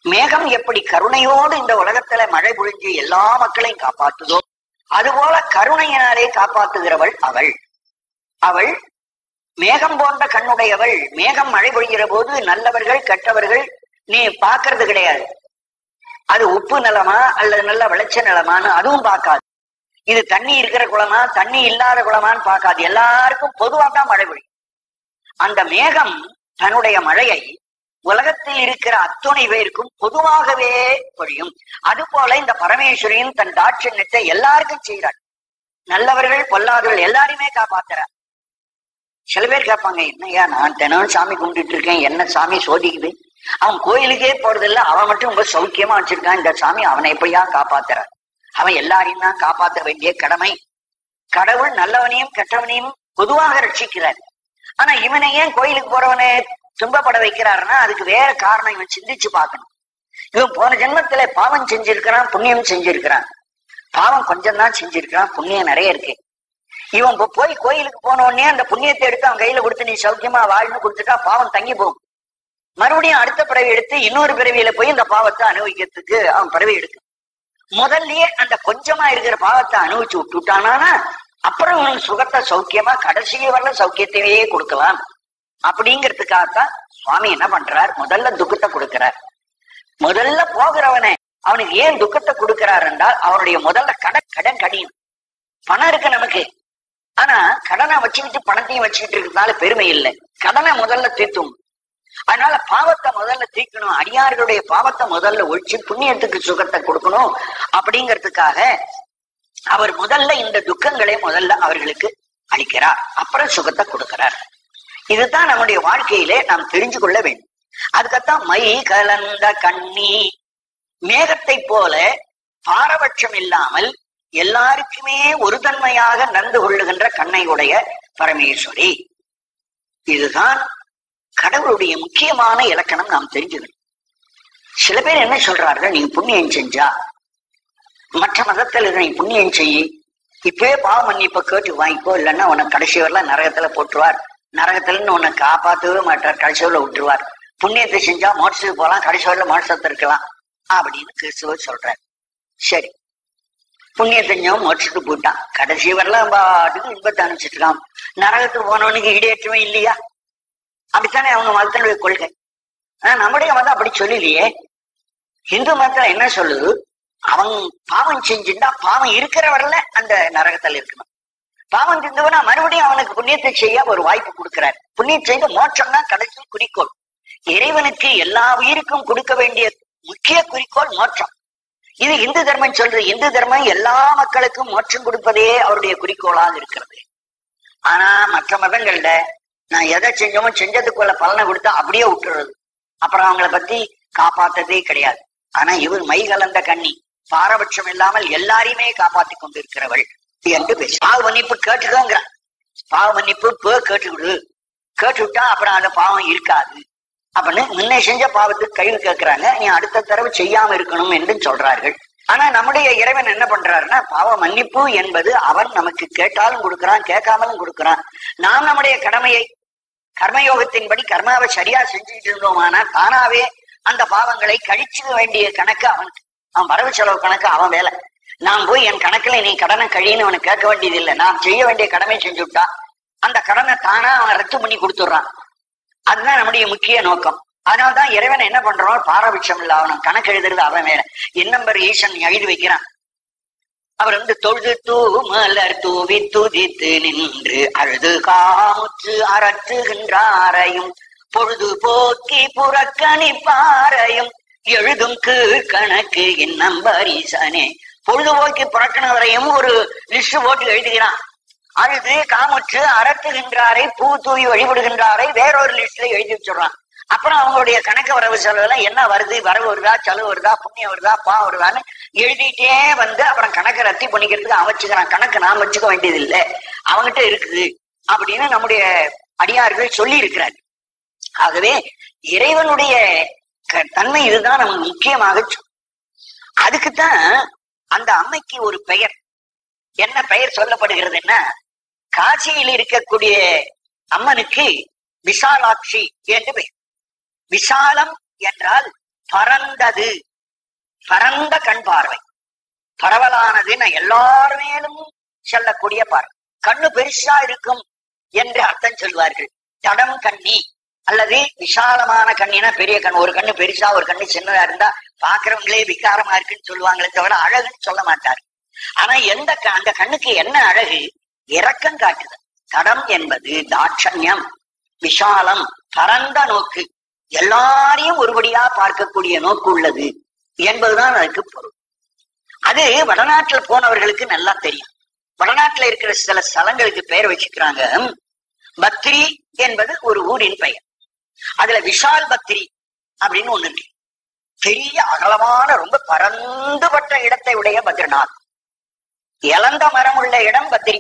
மேகம் எப்படி கருணையோடு இந்த உலகத்துல மழை பொழிஞ்சு எல்லா மக்களையும் காப்பாற்றுதோ அதுபோல கருணையினாலே காப்பாற்றுகிறவள் அவள். அவள் மேகம் போன்ற கண்ணுடையவள். மேகம் மழை பொழிகிற போது நல்லவர்கள் கெட்டவர்கள் நீ பாக்குறது கிடையாது. அது உப்பு நிலமா அல்லது நல்ல விளைச்ச நிலமான்னு அதுவும் பார்க்காது. இது தண்ணி இருக்கிற குளமா தண்ணி இல்லாத குளமான்னு பார்க்காது. எல்லாருக்கும் பொதுவாக தான் மழை பொழியும். அந்த மேகம் தன்னுடைய மழையை உலகத்தில் இருக்கிற அத்துணை பேருக்கும் பொதுவாகவே பொழியும். அது போல இந்த பரமேஸ்வரியும் தன் தாட்சண்யத்தை எல்லாருக்கும் செய்கிறாள். நல்லவர்கள் பொல்லாதவர்கள் எல்லாரையுமே காப்பாத்துறார். சில பேர் கேட்பாங்க, என்னையா நான் தினம் சாமி கும்பிட்டு இருக்கேன், என்ன சாமி சோதிக்குது? அவன் கோயிலுக்கே போறதில்ல, அவன் மட்டும் ரொம்ப சௌக்கியமா வச்சிருக்கான், இந்த சாமி அவனை எப்படியா காப்பாத்துறார்? அவன் எல்லாரையும் தான் காப்பாற்ற வேண்டிய கடமை. கடவுள் நல்லவனையும் கெட்டவனையும் பொதுவாக ரட்சிக்கிறார். ஆனா இவனை ஏன் கோயிலுக்கு போறவனை துன்பப்பட வைக்கிறாருன்னா அதுக்கு வேற காரணம் இவன் சிந்திச்சு பார்க்கணும். இவன் போன ஜென்மத்துல பாவம் செஞ்சிருக்கிறான், புண்ணியம் செஞ்சிருக்கிறான். பாவம் கொஞ்சம் தான் செஞ்சிருக்கிறான், புண்ணியம் நிறைய இருக்கு. இவன் போய் கோயிலுக்கு போன உடனே அந்த புண்ணியத்தை எடுத்து அவன் கையில கொடுத்து நீ சௌக்கியமா வாழ்னு கொடுத்துட்டா பாவம் தங்கி போகும். மறுபடியும் அடுத்த பிறவி எடுத்து இன்னொரு பிறவியில போய் இந்த பாவத்தை அனுபவிக்கிறதுக்கு அவன் பிறவி எடுக்கும். முதல்லயே அந்த கொஞ்சமா இருக்கிற பாவத்தை அனுபவிச்சு விட்டுட்டானா அப்புறம் இவனுக்கு சுகத்தை சௌக்கியமா கடைசியே வரல சௌக்கியத்தையே கொடுக்கலாம். அப்படிங்கிறதுக்காகத்தான் சுவாமி என்ன பண்றார், முதல்ல துக்கத்தை கொடுக்கிறார். முதல்ல போகிறவனை அவனுக்கு ஏன் துக்கத்தை கொடுக்கிறார் என்றால் அவனுடைய முதல்ல கடன் கடியும். பணம் இருக்கு நமக்கு, ஆனா கடனை வச்சுக்கிட்டு பணத்தையும் வச்சுக்கிட்டு இருக்கிறதுனால பெருமை இல்லை. கடனை முதல்ல தீர்த்தும். அதனால பாவத்தை முதல்ல தீர்க்கணும், அடியார்களுடைய பாவத்தை முதல்ல ஒழிச்சு புண்ணியத்துக்கு சுகத்தை கொடுக்கணும். அப்படிங்கிறதுக்காக அவர் முதல்ல இந்த துக்கங்களை முதல்ல அவர்களுக்கு அளிக்கிறார், அப்புறம் சுகத்தை கொடுக்கிறார். இதுதான் நம்முடைய வாழ்க்கையிலே நாம் தெரிஞ்சு கொள்ள வேண்டும். அதுக்கத்தான் மை கலந்த கண்ணி, மேகத்தை போல பாரபட்சம் இல்லாமல் எல்லாருக்குமே ஒரு தன்மையாக நடந்து கொள்ளுகின்ற கண்ணை உடைய பரமேஸ்வரி. இதுதான் கடவுளுடைய முக்கியமான இலக்கணம். நாம் தெரிஞ்சுக்கணும். சில பேர் என்ன சொல்றார்கள், நீ புண்ணியம் செஞ்சா மற்ற மதத்துல நீ புண்ணியம் செய்யி இப்பவே பாவ மன்னிப்ப கேட்டு வாங்கிக்கோ, இல்லைன்னா உனக்கு கடைசி வரலாம் நரகத்துல போட்டுருவார், நரகத்துல உன்னை காப்பாற்றவே மாட்டார், கடைசி வரல விட்டுருவார். புண்ணியத்தை செஞ்சா மோட்சத்துக்கு போகலாம், கடைசி வரல மோட்சத்தை இருக்கலாம் அப்படின்னு கிறிஸ்துவர் சொல்றார். சரி, புண்ணியம் செஞ்சவன் மோட்சத்துக்கு போயிட்டான், கடைசி வரலாம் பாட்டுக்கு இன்பத்தை அனுப்பிச்சிட்டு இருக்கான். நரகத்துக்கு போனவனுக்கு ஈடேற்றமே இல்லையா? அப்படித்தானே அவங்க மதத்தினுடைய கொள்கை. ஆனா நம்முடைய மதம் அப்படி சொல்லலையே. இந்து மதத்துல என்ன சொல்லுது, அவன் பாவம் செஞ்சுட்டா பாவம் இருக்கிற வரல அந்த நரகத்துல இருக்கணும். பாவம் செஞ்சவனா மறுபடியும் அவனுக்கு புண்ணியத்தை செய்ய ஒரு வாய்ப்பு கொடுக்கிறார். புண்ணியம் செய்த மோட்சம் தான் கடைசி குறிக்கோள். இறைவனுக்கு எல்லா உயிருக்கும் கொடுக்க வேண்டிய முக்கிய குறிக்கோள் மோட்சம். இது இந்து தர்மம் சொல்றது. இந்து தர்மம் எல்லா மக்களுக்கும் மோட்சம் கொடுப்பதே அவருடைய குறிக்கோளாக இருக்கிறது. ஆனா மற்ற மதங்கள்ல நான் எதை செஞ்சோமோ செஞ்சதுக்குள்ள பலனை கொடுத்தா அப்படியே விட்டுறது, அப்புறம் அவங்கள பத்தி காப்பாற்றதே கிடையாது. ஆனா இவர் மை கலந்த கண்ணி, பாரபட்சம் இல்லாமல் எல்லாரையுமே காப்பாத்தி கொண்டு இருக்கிறவள் என்று பேச. பாவ மன்னிப்பு கேட்டுக்கோங்கிறான். பாவ மன்னிப்பு கேட்டுவிடு, கேட்டுவிட்டா அப்புறம் அந்த பாவம் இருக்காது அப்படின்னு முன்னே செஞ்ச பாவத்துக்கு கைது கேட்கிறாங்க. நீ அடுத்த தடவை செய்யாம இருக்கணும் என்று சொல்றார்கள். ஆனா நம்முடைய இறைவன் என்ன பண்றாருன்னா, பாவ மன்னிப்பு என்பது அவன் நமக்கு கேட்டாலும் கொடுக்கிறான், கேட்காமலும் கொடுக்கிறான். நாம் நம்முடைய கடமையை கர்மயோகத்தின்படி கர்மாவை சரியா செஞ்சுக்கிட்டு இருந்தோமானா தானாவே அந்த பாவங்களை கழிச்சுக்க வேண்டிய கணக்கு அவன் வரவு செலவு கணக்கு அவன் வேலை. நான் போய் என் கணக்குல நீ கடனை கழின்னு அவனுக்கு கேட்க வேண்டியது இல்லை. நாம் செய்ய வேண்டிய கடமை செஞ்சுட்டா அந்த கடனை தானா அவன் ரத்து பண்ணி கொடுத்துடுறான். அதுதான் நம்முடைய முக்கிய நோக்கம். அதனால்தான் இறைவன் என்ன பண்றோம், பாரபட்சம் இல்ல, அவன் கணக்கு எழுதுறது அவன் வேலை. என்னம்பர் ஈசன் எழுதி வைக்கிறான். அவர் தொழுது தூமலர் தூவி துதித்து நின்று அழுது காமுற்று அரற்றுகின்றாரையும் பொழுது போக்கி புறக்கணிப்பாரையும் எழுதும் கீழ்கணக்கு என்னம்பர் ஈசனே. பொழுதுபோக்கி புறக்கணவரையும் ஒரு லிஸ்ட் போட்டு எழுதுகிறான். அழுது காமுற்று அரட்டுகின்றாரை பூ தூவி வழிபடுகின்றாரை வேறொரு லிஸ்ட்ல எழுதி வச்சுடுறான். அப்புறம் அவங்களுடைய கணக்கு வரவு செலவுல என்ன வருது, வரவு வருதா, செலவு வருதா, புண்ணியம் வருதா, பா வருதான்னு எழுதிட்டே வந்து அப்புறம் கணக்கை ரத்தி பண்ணிக்கிறதுக்கு அவன் வச்சுக்கிறான். கணக்கு நாம் வச்சுக்க வேண்டியது இல்லை, அவங்ககிட்ட இருக்குது அப்படின்னு நம்முடைய அடியார்கள் சொல்லி இருக்கிறார். ஆகவே இறைவனுடைய தன்மை இதுதான் நமக்கு முக்கியமாக. அதுக்குத்தான் அந்த அம்மைக்கு ஒரு பெயர், என்ன பெயர் சொல்லப்படுகிறதுன்னா, காசியில் இருக்கக்கூடிய அம்மனுக்கு விசாலாட்சி என்று பெயர். விசாலம் என்றால் பரந்தது, பரந்த கண் பார்வை, பரவலானது, எல்லார் மேலும் செல்லக்கூடிய பார்வை. கண்ணு பெருசா இருக்கும் என்று அர்த்தம் சொல்வார்கள். தடம் கண்ணி அல்லது விசாலமான கண்ணினா பெரிய கண். ஒரு கண்ணு பெருசா ஒரு கண்ணு சின்னதா இருந்தா பாக்குறவங்களே விகாரமா இருக்குன்னு சொல்லுவாங்களே தவிர அழகுன்னு சொல்ல மாட்டாரு. ஆனா அந்த கண்ணுக்கு என்ன அழகு? இரக்கம் காட்டுது. தடம் என்பது தாட்சண்யம், விஷாலம், பரந்த நோக்கு, எல்லாரையும் ஒருபடியா பார்க்கக்கூடிய நோக்கு உள்ளது என்பதுதான் அதுக்கு பொருள். அது வடநாட்டுல போனவர்களுக்கு நல்லா தெரியும். வடநாட்டுல இருக்கிற சில ஸ்தலங்களுக்கு பெயர் வச்சுக்கிறாங்க. பத்ரி என்பது ஒரு ஊரின் பெயர். அதுல விஷால் பத்ரி அப்படின்னு ஒண்ணு இருக்கு. பெரிய அகலமான ரொம்ப பரந்துபட்ட இடத்தை உடைய பத்ரிநாத். இளந்த மரம் உள்ள இடம் பத்ரி.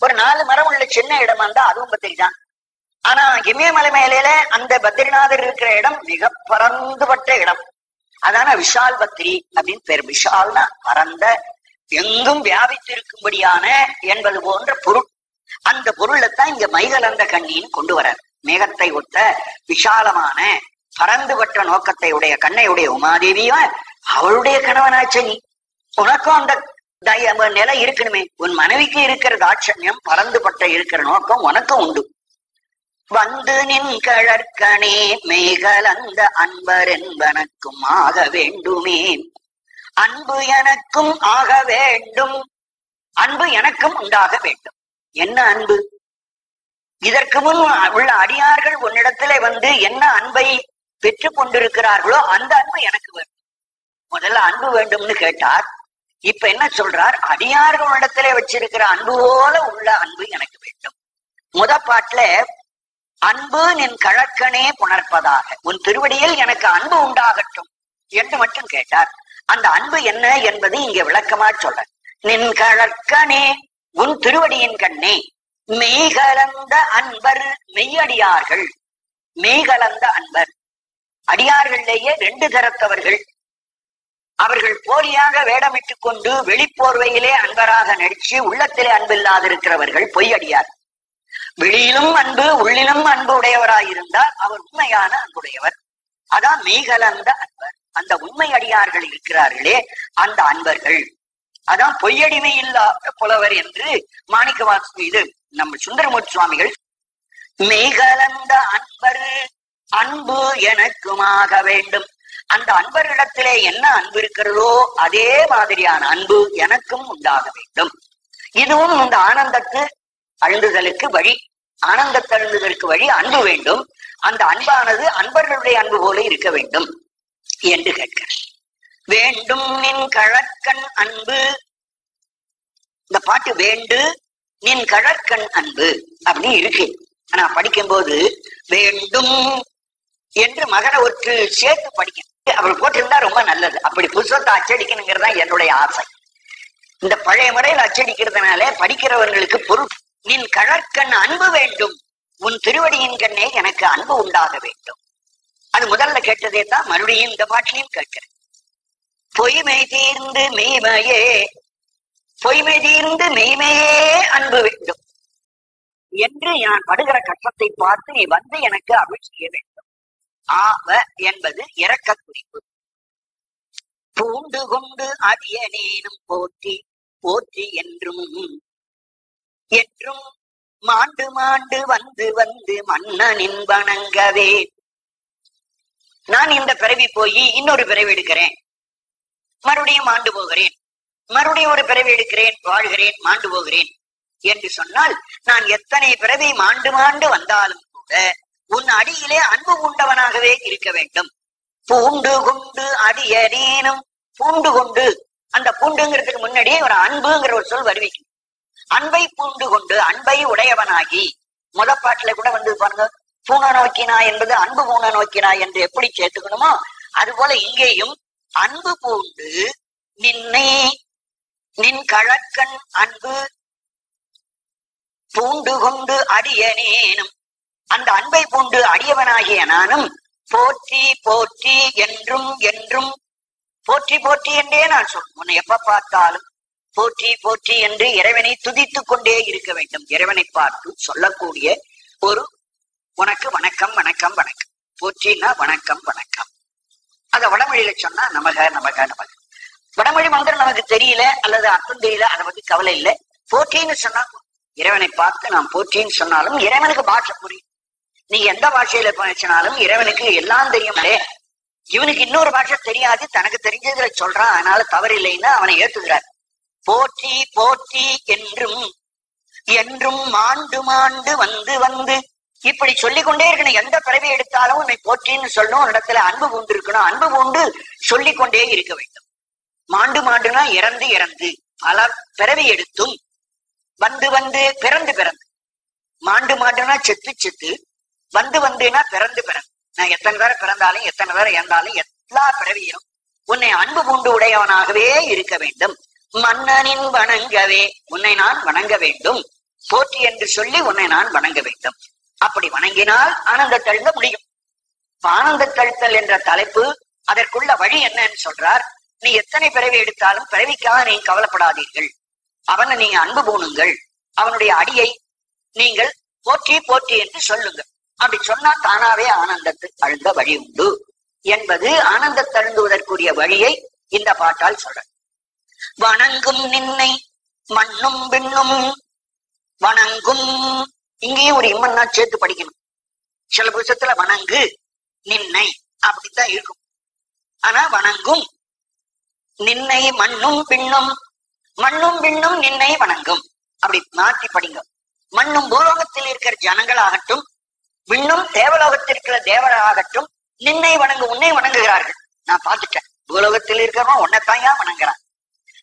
ஒரு 4 மரம் உள்ள சின்ன இடமா இருந்தா அதுவும் பத்ரி தான். ஆனா இமயமலை மேலையில அந்த பத்ரிநாதர் இருக்கிற இடம் மிக பரந்துபட்ட இடம். அதான விஷால் பத்ரி அப்படின்னு பேர். விஷால்னா பரந்த, எங்கும் வியாபித்திருக்கும்படியான என்பது போன்ற பொருள். அந்த பொருளைத்தான் இங்க மைகலந்த கண்ணின்னு கொண்டு வரார். மேகத்தை ஒத்த விஷாலமான பரந்துபட்ட நோக்கத்தை உடைய கண்ணையுடைய உமாதேவியா அவளுடைய கணவனாச்ச நீ. உனக்கும் அந்த நிலை இருக்கணுமே. உன் மனைவிக்கு இருக்கிற தாட்சண்யம், பரந்துபட்ட இருக்கிற நோக்கம் உனக்கும் உண்டு. வந்து நின் கழற்கனே மேகலந்த அன்பர் என்பனக்கும் ஆக வேண்டுமே. அன்பு எனக்கும் ஆக வேண்டும், அன்பு எனக்கும் உண்டாக வேண்டும். என்ன அன்பு? இதற்கு முன் உள்ள அடியார்கள் உன்னிடத்துல வந்து என்ன அன்பை பெற்று கொண்டிருக்கிறார்களோ அந்த அன்பு எனக்கு வேண்டும். முதல்ல அன்பு வேண்டும்னு கேட்டார். இப்ப என்ன சொல்றார்? அடியார்கள் இடத்துல வச்சிருக்கிற அன்பு போல உள்ள அன்பு எனக்கு வேண்டும். பாட்டுல அன்பு நின் கழற்கனே புணர்ப்பதாக, உன் திருவடியில் எனக்கு அன்பு உண்டாகட்டும் என்று மட்டும் கேட்டார். அந்த அன்பு என்ன என்பது இங்க விளக்கமா சொல்ற. நின் கழற்கனே, உன் திருவடியின் கண்ணே, மெய்கலந்த அன்பர், மெய்யடியார்கள், மெய்கலந்த அன்பர். அடியார்கள்லேயே 2 தரத்தவர்கள். அவர்கள் போலியாக வேடமிட்டுக் கொண்டு வெளிப்போர்வையிலே அன்பராக நடிச்சு உள்ளத்திலே அன்பில்லாதிருக்கிறவர்கள் பொய்யடியார். வெளியிலும் அன்பு உள்ளிலும் அன்பு உடையவராயிருந்தால் அவர் உண்மையான அன்புடையவர். அதான் மெய்கலந்த அன்பர். அந்த உண்மை அடியார்கள் இருக்கிறார்களே அந்த அன்பர்கள், அதான் பொய்யடிமை இல்லாத புலவர் என்று மாணிக்கவாசு இது நம்ம சுந்தரமூர்த்தி சுவாமிகள். மெய்கலந்த அன்பர், அன்பு எனக்குமாக வேண்டும். அந்த அன்பர்களிடத்திலே என்ன அன்பு இருக்கிறதோ அதே மாதிரியான அன்பு எனக்கும் உண்டாக வேண்டும். இதுவும் இந்த ஆனந்தத்து அழுந்துதலுக்கு வழி. ஆனந்தத்தை அழுந்துதலுக்கு வழி அன்பு வேண்டும். அந்த அன்பானது அன்பர்களுடைய அன்பு போல இருக்க வேண்டும் என்று கேட்கிறார். வேண்டும் நின் கழற்கண் அன்பு. இந்த பாட்டு வேண்டு நின் கழற்கண் அன்பு அப்படி இருக்கு. ஆனா படிக்கும் போது வேண்டும் என்று மகன ஒற்று சேர்த்து படிக்க அவர் போட்டிருந்தா ரொம்ப நல்லது. அப்படி புத்தகத்தை அச்சடிக்கணுங்கிறதா என்னுடைய ஆசை. இந்த பழைய முறையில் அச்சடிக்கிறதுனால படிக்கிறவர்களுக்கு பொருள். நின் கழற்கண் அன்பு வேண்டும், உன் திருவடியின் கண்ணே எனக்கு அன்பு உண்டாக வேண்டும். அது முதல்ல கேட்டதே தான் மறுபடியும் இந்த பாட்டிலையும் கேட்கிறேன். பொய்மை தீர்ந்து மெய்மையே, பொய்மை தீர்ந்து மெய்மையே அன்பு வேண்டும் என்று நான் படுகிற கஷ்டத்தை பார்த்து நீ வந்து எனக்கு அருள் செய்ய வேண்டும். ஆவ என்பது இரக்க குறிப்பு. பூண்டு கொண்டு அடியனேனும் போற்றி போற்றி என்றும் என்றும் மாண்டு மாண்டு வந்து வந்து மன்னனின் வணங்கவே. நான் இந்த பிறவி போய் இன்னொரு பிறவி எடுக்கிறேன், மறுபடியும் மாண்டு போகிறேன், மறுபடியும் ஒரு பிறவி எடுக்கிறேன், வாழ்கிறேன், மாண்டு போகிறேன் என்று சொன்னால் நான் எத்தனை பிறவி மாண்டு மாண்டு வந்தாலும் கூட உன் அடியிலே அன்பு உண்டவனாகவே இருக்க வேண்டும். பூண்டு கொண்டு அடியனேனும், பூண்டு கொண்டு, அந்த பூண்டுங்கிறதுக்கு முன்னாடியே ஒரு அன்புங்கிற ஒரு சொல் வருவிக்கும். அன்பை பூண்டு கொண்டு, அன்பை உடையவனாகி. பாட்டுல கூட வந்து பாருங்க, பூண நோக்கினாய் என்பது அன்பு பூண நோக்கினாய் என்று எப்படி சேர்த்துக்கணுமோ அது போல இங்கேயும் அன்பு பூண்டு நின்னை நின் கழற்கண் அன்பு பூண்டு கொண்டு அடியனேனும் அந்த அன்பை பூண்டு அடியவனாகிய நானும் போற்றி போற்றி என்றும் என்றும் போற்றி போற்றி என்றே நான் சொல்றேன். உன்னை எப்ப பார்த்தாலும் போற்றி போற்றி என்று இறைவனை துதித்துக் கொண்டே இருக்க வேண்டும். இறைவனை பார்த்து சொல்லக்கூடிய ஒரு உனக்கு வணக்கம் வணக்கம் வணக்கம். போற்றினா வணக்கம் வணக்கம். அத வடமொழியில சொன்னா நமக நமக நமக. வடமொழி மந்திரம் நமக்கு தெரியல அல்லது அர்த்தம் தெரியல, அதை பத்தி கவலை இல்லை. போற்றின்னு சொன்னா இறைவனை பார்த்து நாம் போற்றின்னு சொன்னாலும் இறைவனுக்கு பாஷை புரியும். நீ எந்த பாஷையில பேசினாலும் இறைவனுக்கு எல்லாம் தெரியுமே. இவனுக்கு இன்னொரு பாஷை தெரியாது, தனக்கு தெரிஞ்சதுல சொல்றான், அதனால தவறில்லைன்னு அவனை ஏத்துக்கிறார். போற்றி போற்றி என்றும் என்றும் மாண்டு மாண்டு வந்து வந்து இப்படி சொல்லிக்கொண்டே இருக்கணும். எந்த பிறவி எடுத்தாலும் உன்னை போற்றின்னு சொல்லணும். ஒரு இடத்துல அன்பு பூண்டு இருக்கணும். அன்பு பூண்டு சொல்லிக்கொண்டே இருக்க வேண்டும். மாண்டு மாண்டுனா இறந்து இறந்து பல பிறவி எடுத்தும் வந்து வந்து பிறந்து பிறந்து. மாண்டு மாண்டுனா செத்து செத்து, வந்து வந்துனா பிறந்து பிறந்து. நான் எத்தனை பேரை பிறந்தாலும் எத்தனை பேரை இறந்தாலும் எல்லா பிறவியும் உன்னை அன்பு பூண்டு உடையவனாகவே இருக்க வேண்டும். மன்னனின் வணங்கவே உன்னை நான் வணங்க வேண்டும். போற்றி என்று சொல்லி உன்னை நான் வணங்க வேண்டும். அப்படி வணங்கினால் ஆனந்த தழுந்த முடியும். ஆனந்த தழுத்தல் என்ற தலைப்பு, அதற்குள்ள வழி என்னன்னு சொல்றார். நீ எத்தனை பிறவி எடுத்தாலும் பிறவிக்காக நீ கவலைப்படாதீர்கள். அவனை நீங்க அன்பு பூணுங்கள். அவனுடைய அடியை நீங்கள் போற்றி போற்றி என்று சொல்லுங்கள். அப்படி சொன்னா தானாவே ஆனந்தத்து அழுந்த வழி உண்டு என்பது ஆனந்த தழுந்துவதற்குரிய வழியை இந்த பாட்டால் சொல்ற. வணங்கும் நின்னை மண்ணும் விண்ணும் வணங்கும். இங்கேயும் ஒரு இம்மன்னா சேர்த்து படிக்கணும். சில புத்தகத்துல வணங்கு நின்னை அப்படித்தான் இருக்கும். ஆனா வணங்கும் நின்னை மண்ணும் விண்ணும், மண்ணும் விண்ணும் நின்னை வணங்கும் அப்படி மாற்றி படிங்க. மண்ணும் பூலோகத்தில் இருக்கிற ஜனங்களாகட்டும், விண்ணும் தேவலோகத்தில் இருக்கிற தேவராகட்டும் நின்னை வணங்கு உன்னை வணங்குகிறார்கள். நான் பார்த்துட்டேன். பூலோகத்தில் இருக்கிறவன் உன்னைத்தாயா வணங்குறான்,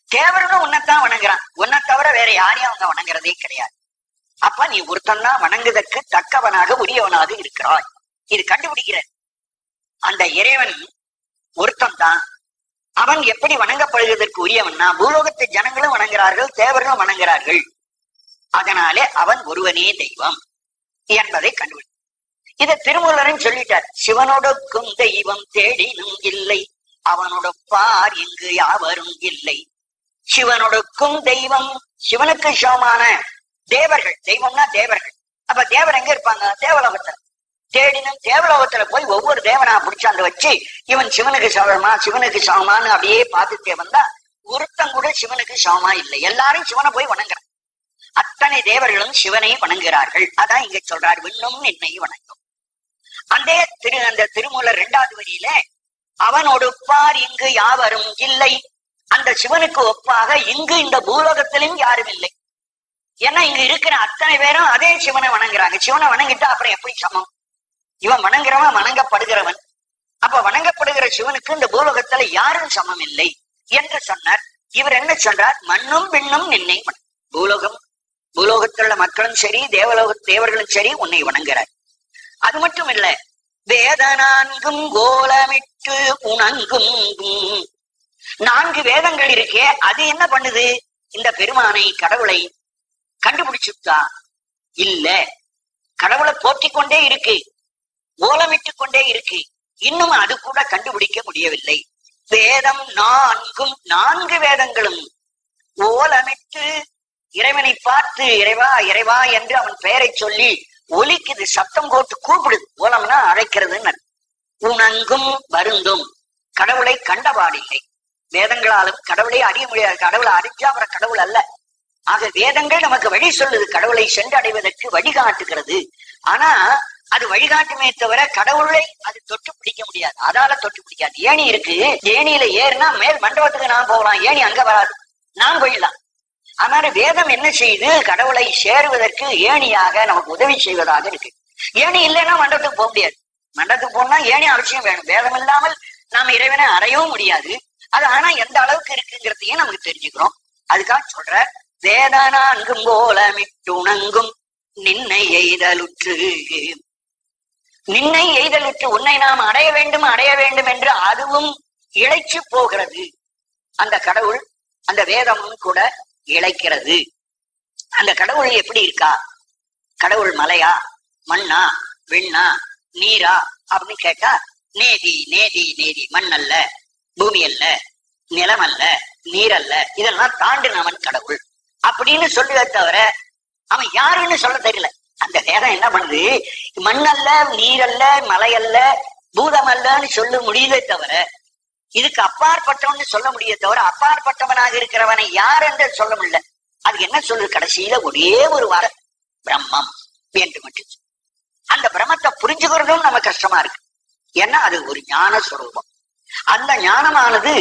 தேவர்களும் உன்னைத்தான் வணங்குறான். உன்னை தவிர வேற யாரையும் அவங்க வணங்குறதே கிடையாது. அப்ப நீ ஒருத்தன்னா வணங்குவதற்கு தக்கவனாக உரியவனாக இருக்கிறாய். இது கண்டுபிடிக்கிற அந்த இறைவன் ஒருத்தன் தான். அவன் எப்படி வணங்கப்படுவதற்கு உரியவன்னா பூலோகத்து ஜனங்களும் வணங்குகிறார்கள், தேவர்களும் வணங்குகிறார்கள். அதனாலே அவன் ஒருவனே தெய்வம் என்பதை கண்டுபிடி. இதை திருமூலரும் சொல்லிட்டார். சிவனொடுக்கும் தெய்வம் தேடினும் இல்லை, அவனோட பார் இங்கு யாவரும் இல்லை. சிவனொடுக்கும் தெய்வம், சிவனுக்கு சமமான தேவர்கள். தெய்வம்னா தேவர்கள். அப்ப தேவர் எங்க இருப்பாங்க? தேவலோகத்துல. தேடினும் தேவலோகத்துல போய் ஒவ்வொரு தேவனா பிடிச்சாந்து வச்சு இவன் சிவனுக்கு சமமா சிவனுக்கு சமமானு அப்படியே பார்த்துட்டே வந்தா ஒருத்தன் கூட சிவனுக்கு சமமா இல்லை. எல்லாரும் சிவனை போய் வணங்குறான். அத்தனை தேவர்களும் சிவனை வணங்குகிறார்கள். அதான் இங்க சொல்றார், விண்ணும் நின்னை வணங்கும். அந்த திருமூலர் 2வது வரியில அவன் ஒடுப்பார் இங்கு யாவரும் இல்லை. அந்த சிவனுக்கு ஒப்பாக இங்கு இந்த பூலோகத்திலும் யாரும் இல்லை. ஏன்னா இங்க இருக்கிற அத்தனை பேரும் அதே சிவனை வணங்குறாங்க. சிவனை வணங்கிட்டா அப்புறம் எப்படி சமம்? இவன் வணங்குறவன் வணங்கப்படுகிறவன். அப்ப வணங்கப்படுகிற சிவனுக்கு இந்த பூலோகத்துல யாரும் சமம் இல்லை என்று சொன்னார். இவர் என்ன சொல்றார்? மண்ணும் விண்ணும் நின்னை பூலோகத்தில் உள்ள மக்களும் சரி, தேவர்களும் சரி உன்னை வணங்குறார். அது மட்டும் இல்ல, வேத 4 கோலமிட்டு உணங்கும். 4 வேதங்கள் இருக்கே, அது என்ன பண்ணுது? இந்த பெருமானை கடவுளை கண்டுபிடிச்சுட்டா இல்ல, கடவுளை போற்றிக் கொண்டே இருக்கு, ஓலமிட்டு கொண்டே இருக்கு. இன்னும் அது கூட கண்டுபிடிக்க முடியவில்லை. வேதம் 4 வேதங்களும் ஓலமிட்டு இறைவனை பார்த்து இறைவா இறைவா என்று அவன் பெயரை சொல்லி ஒலிக்குது, சத்தம் போட்டு கூப்பிடுது. ஓலம்னா அழைக்கிறதுன்னு. உணங்கும் வருந்தும், கடவுளை கண்டபாடில்லை. வேதங்களாலும் கடவுளை அறிய முடியாது. கடவுளை அறிஞ்சா அப்புறம் கடவுள் அல்ல. ஆக வேதங்கள் நமக்கு வழி சொல்லுது, கடவுளை சென்றடைவதற்கு வழிகாட்டுகிறது. ஆனா அது வழிகாட்டுமே தவிர கடவுளை அது தொட்டு பிடிக்க முடியாது. அதால தொட்டு பிடிக்காது. ஏணி இருக்கு, ஏணியில ஏறினா மேல் மண்டபத்துக்கு நான் போகலாம், ஏணி அங்க வராது, நான் போயிடலாம். ஆனால் வேதம் என்ன செய்யுது? கடவுளை சேருவதற்கு ஏணியாக நமக்கு உதவி செய்வதாக இருக்கு. ஏணி இல்லைன்னா மண்டபத்துக்கு போக முடியாது. மண்டபத்துக்கு போனா ஏணி அவசியம் வேணும். வேதம் இல்லாமல் நாம இறைவனை அடையவும் முடியாது. அது ஆனா எந்த அளவுக்கு இருக்குங்கிறதையும் நமக்கு தெரிஞ்சுக்கிறோம். அதுக்காக சொல்ற, வேத 4 கோலமிட்டு உணங்கும் நின்னை எய்தலுற்று. நின்னை எய்தலுற்று உன்னை நாம் அடைய வேண்டும் என்று அதுவும் இழைச்சு போகிறது. அந்த கடவுள் அந்த வேதமும் கூட இழைக்கிறது. அந்த கடவுள் எப்படி இருக்கா? கடவுள் மலையா, மண்ணா, விண்ணா, நீரா அப்படின்னு கேட்டா நேதி நேதி நேதி. மண் அல்ல, பூமி அல்ல, நிலம் அல்ல, நீர் அல்ல, இதெல்லாம் தாண்டினவன் கடவுள் அப்படின்னு சொல்லுவதை தவிர அவன் யாருன்னு சொல்ல தெரியல. அந்த வேதம் என்ன பண்ணுது? மண்ணல்ல, நீரல்ல, மலையல்ல, பூதம் அல்லன்னு சொல்ல முடியுதே தவிர இதுக்கு அப்பாற்பட்டவன் சொல்ல முடியுதே தவிர அப்பாற்பட்டவனாக இருக்கிறவனை யார் என்று சொல்ல முடியல. அதுக்கு என்ன சொல்லு? கடைசியில ஒரே ஒரு வாரம் பிரம்மம் என்று மட்டும். அந்த பிரம்மத்தை புரிஞ்சுக்கிறதும் நம்ம கஷ்டமா இருக்கு. ஏன்னா அது ஒரு ஞான சுரூபம். அந்த ஞானமானது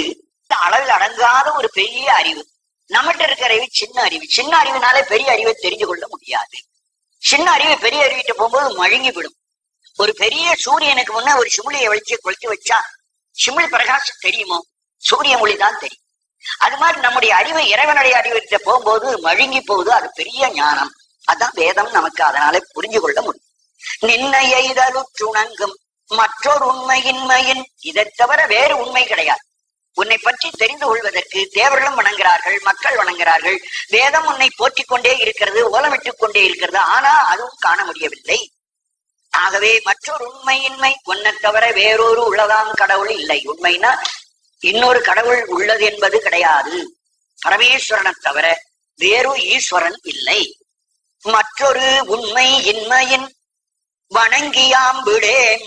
அளவில் அடங்காத ஒரு பெரிய அறிவு. நம்மகிட்ட இருக்கிற அறிவு சின்ன அறிவு. சின்ன அறிவுனாலே பெரிய அறிவை தெரிஞ்சு கொள்ள முடியாது. சின்ன அறிவு பெரிய அறிவிட்ட போகும்போது மழுங்கி விடும். ஒரு பெரிய சூரியனுக்கு முன்ன ஒரு சிமிழியை வச்சு கொளுத்தி வச்சா சிமிழ் பிரகாசம் தெரியுமோ? சூரிய மொழி தான் தெரியும். அது மாதிரி நம்முடைய அறிவு இறைவனுடைய அறிவிட்ட போகும்போது மழுங்கி போகுது. அது பெரிய ஞானம். அதான் வேதம் நமக்கு அதனால புரிஞ்சு கொள்ள முடியும். நின்னை எய்தலுற்றுணங்கும் மற்றொரு உண்மையின்மையின், இதை தவிர வேறு உண்மை கிடையாது. உன்னை பற்றி தெரிந்து கொள்வதற்கு தேவர்களும் வணங்குகிறார்கள், மக்கள் வணங்குகிறார்கள். வேதம் உன்னை போற்றிக் கொண்டே இருக்கிறது, ஓலமிட்டுக் கொண்டே இருக்கிறது. ஆனா அதுவும் காண முடியவில்லை. ஆகவே மற்றொரு உண்மையின்மை, உன்னை தவிர வேறொரு உள்ளதாம் கடவுள் இல்லை. உண்மைனா இன்னொரு கடவுள் உள்ளது என்பது கிடையாது. பரமேஸ்வரனை தவிர வேறு ஈஸ்வரன் இல்லை. மற்றொரு உண்மை இன்மையின் வணங்கியாம் விடேன்.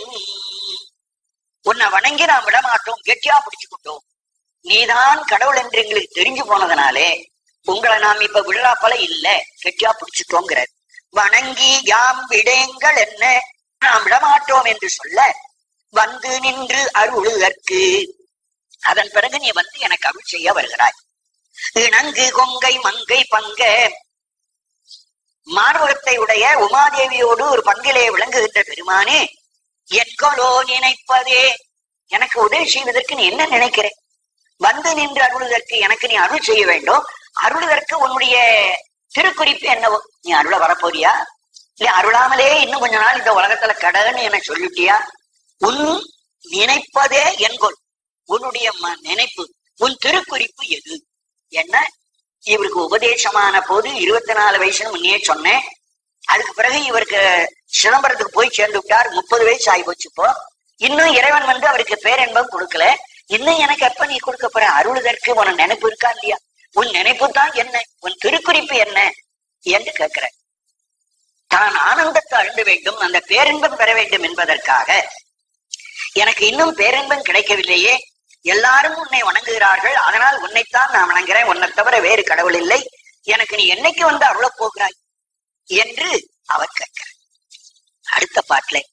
உன்னை வணங்கி நாம் விடமாட்டோம், கெட்டியா பிடிச்சுக்கிட்டோம். நீதான் கடவுள் என்று எங்களுக்கு தெரிஞ்சு போனதுனாலே உங்களை நாம் இப்ப விழாப்பல இல்ல, கெட்டியா பிடிச்சுட்டோங்கிற. வணங்கி யாம் விடேங்கள் என்ன, நாம் விடமாட்டோம் என்று சொல்ல வந்து நின்று அருளுதற்கு. அதன் பிறகு நீ வந்து எனக்கு அருள் செய்ய வருகிறாய். இணங்கு கொங்கை மங்கை பங்க, மார்பகத்தை உடைய உமாதேவியோடு ஒரு பங்கிலே விளங்குகின்ற பெருமானே, என்கொலோ நினைப்பதே, எனக்கு உதவி செய்வதற்கு நீ என்ன நினைக்கிறேன்? வந்து நின்று அருளுதற்கு, எனக்கு நீ அருள் செய்ய வேண்டும். அருளுதற்கு உன்னுடைய திருக்குறிப்பு என்னவோ? நீ அருள வரப்போறியா? இல்ல அருளாமலே இன்னும் கொஞ்ச நாள் இந்த உலகத்துல கடன்னு என சொல்லிட்டியா? உன் நினைப்பதே என்கொள், உன்னுடைய நினைப்பு, உன் திருக்குறிப்பு எது என்ன? இவருக்கு உபதேசமான போது 24 வயசுன்னு முன்னே சொன்னேன். அதுக்கு பிறகு இவருக்கு சிதம்பரத்துக்கு போய் சேர்ந்து விட்டார். 30 வயசு ஆகி போச்சு. இப்போ இன்னும் இறைவன் வந்து அவருக்கு பேரென்பம் கொடுக்கல. இன்னும் எனக்கு எப்ப நீ கொடுக்க போற? அருளுதற்கு உன் நினைப்பு இருக்கா இல்லையா? உன் நினைப்பு தான் என்ன, உன் திருக்குறிப்பு என்ன என்று கேட்கிற. தான் ஆனந்தத்தை அருந்த வேண்டும், அந்த பேரின்பம் பெற வேண்டும் என்பதற்காக எனக்கு இன்னும் பேரின்பம் கிடைக்கவில்லையே, எல்லாரும் உன்னை வணங்குகிறார்கள், அதனால் உன்னைத்தான் நான் வணங்குறேன், உன்னை தவிர வேறு கடவுள் இல்லை, எனக்கு நீ என்னைக்கு வந்து அருளப் போகிறாய் என்று அவர் கேட்கிறார். அடுத்த பாட்டிலே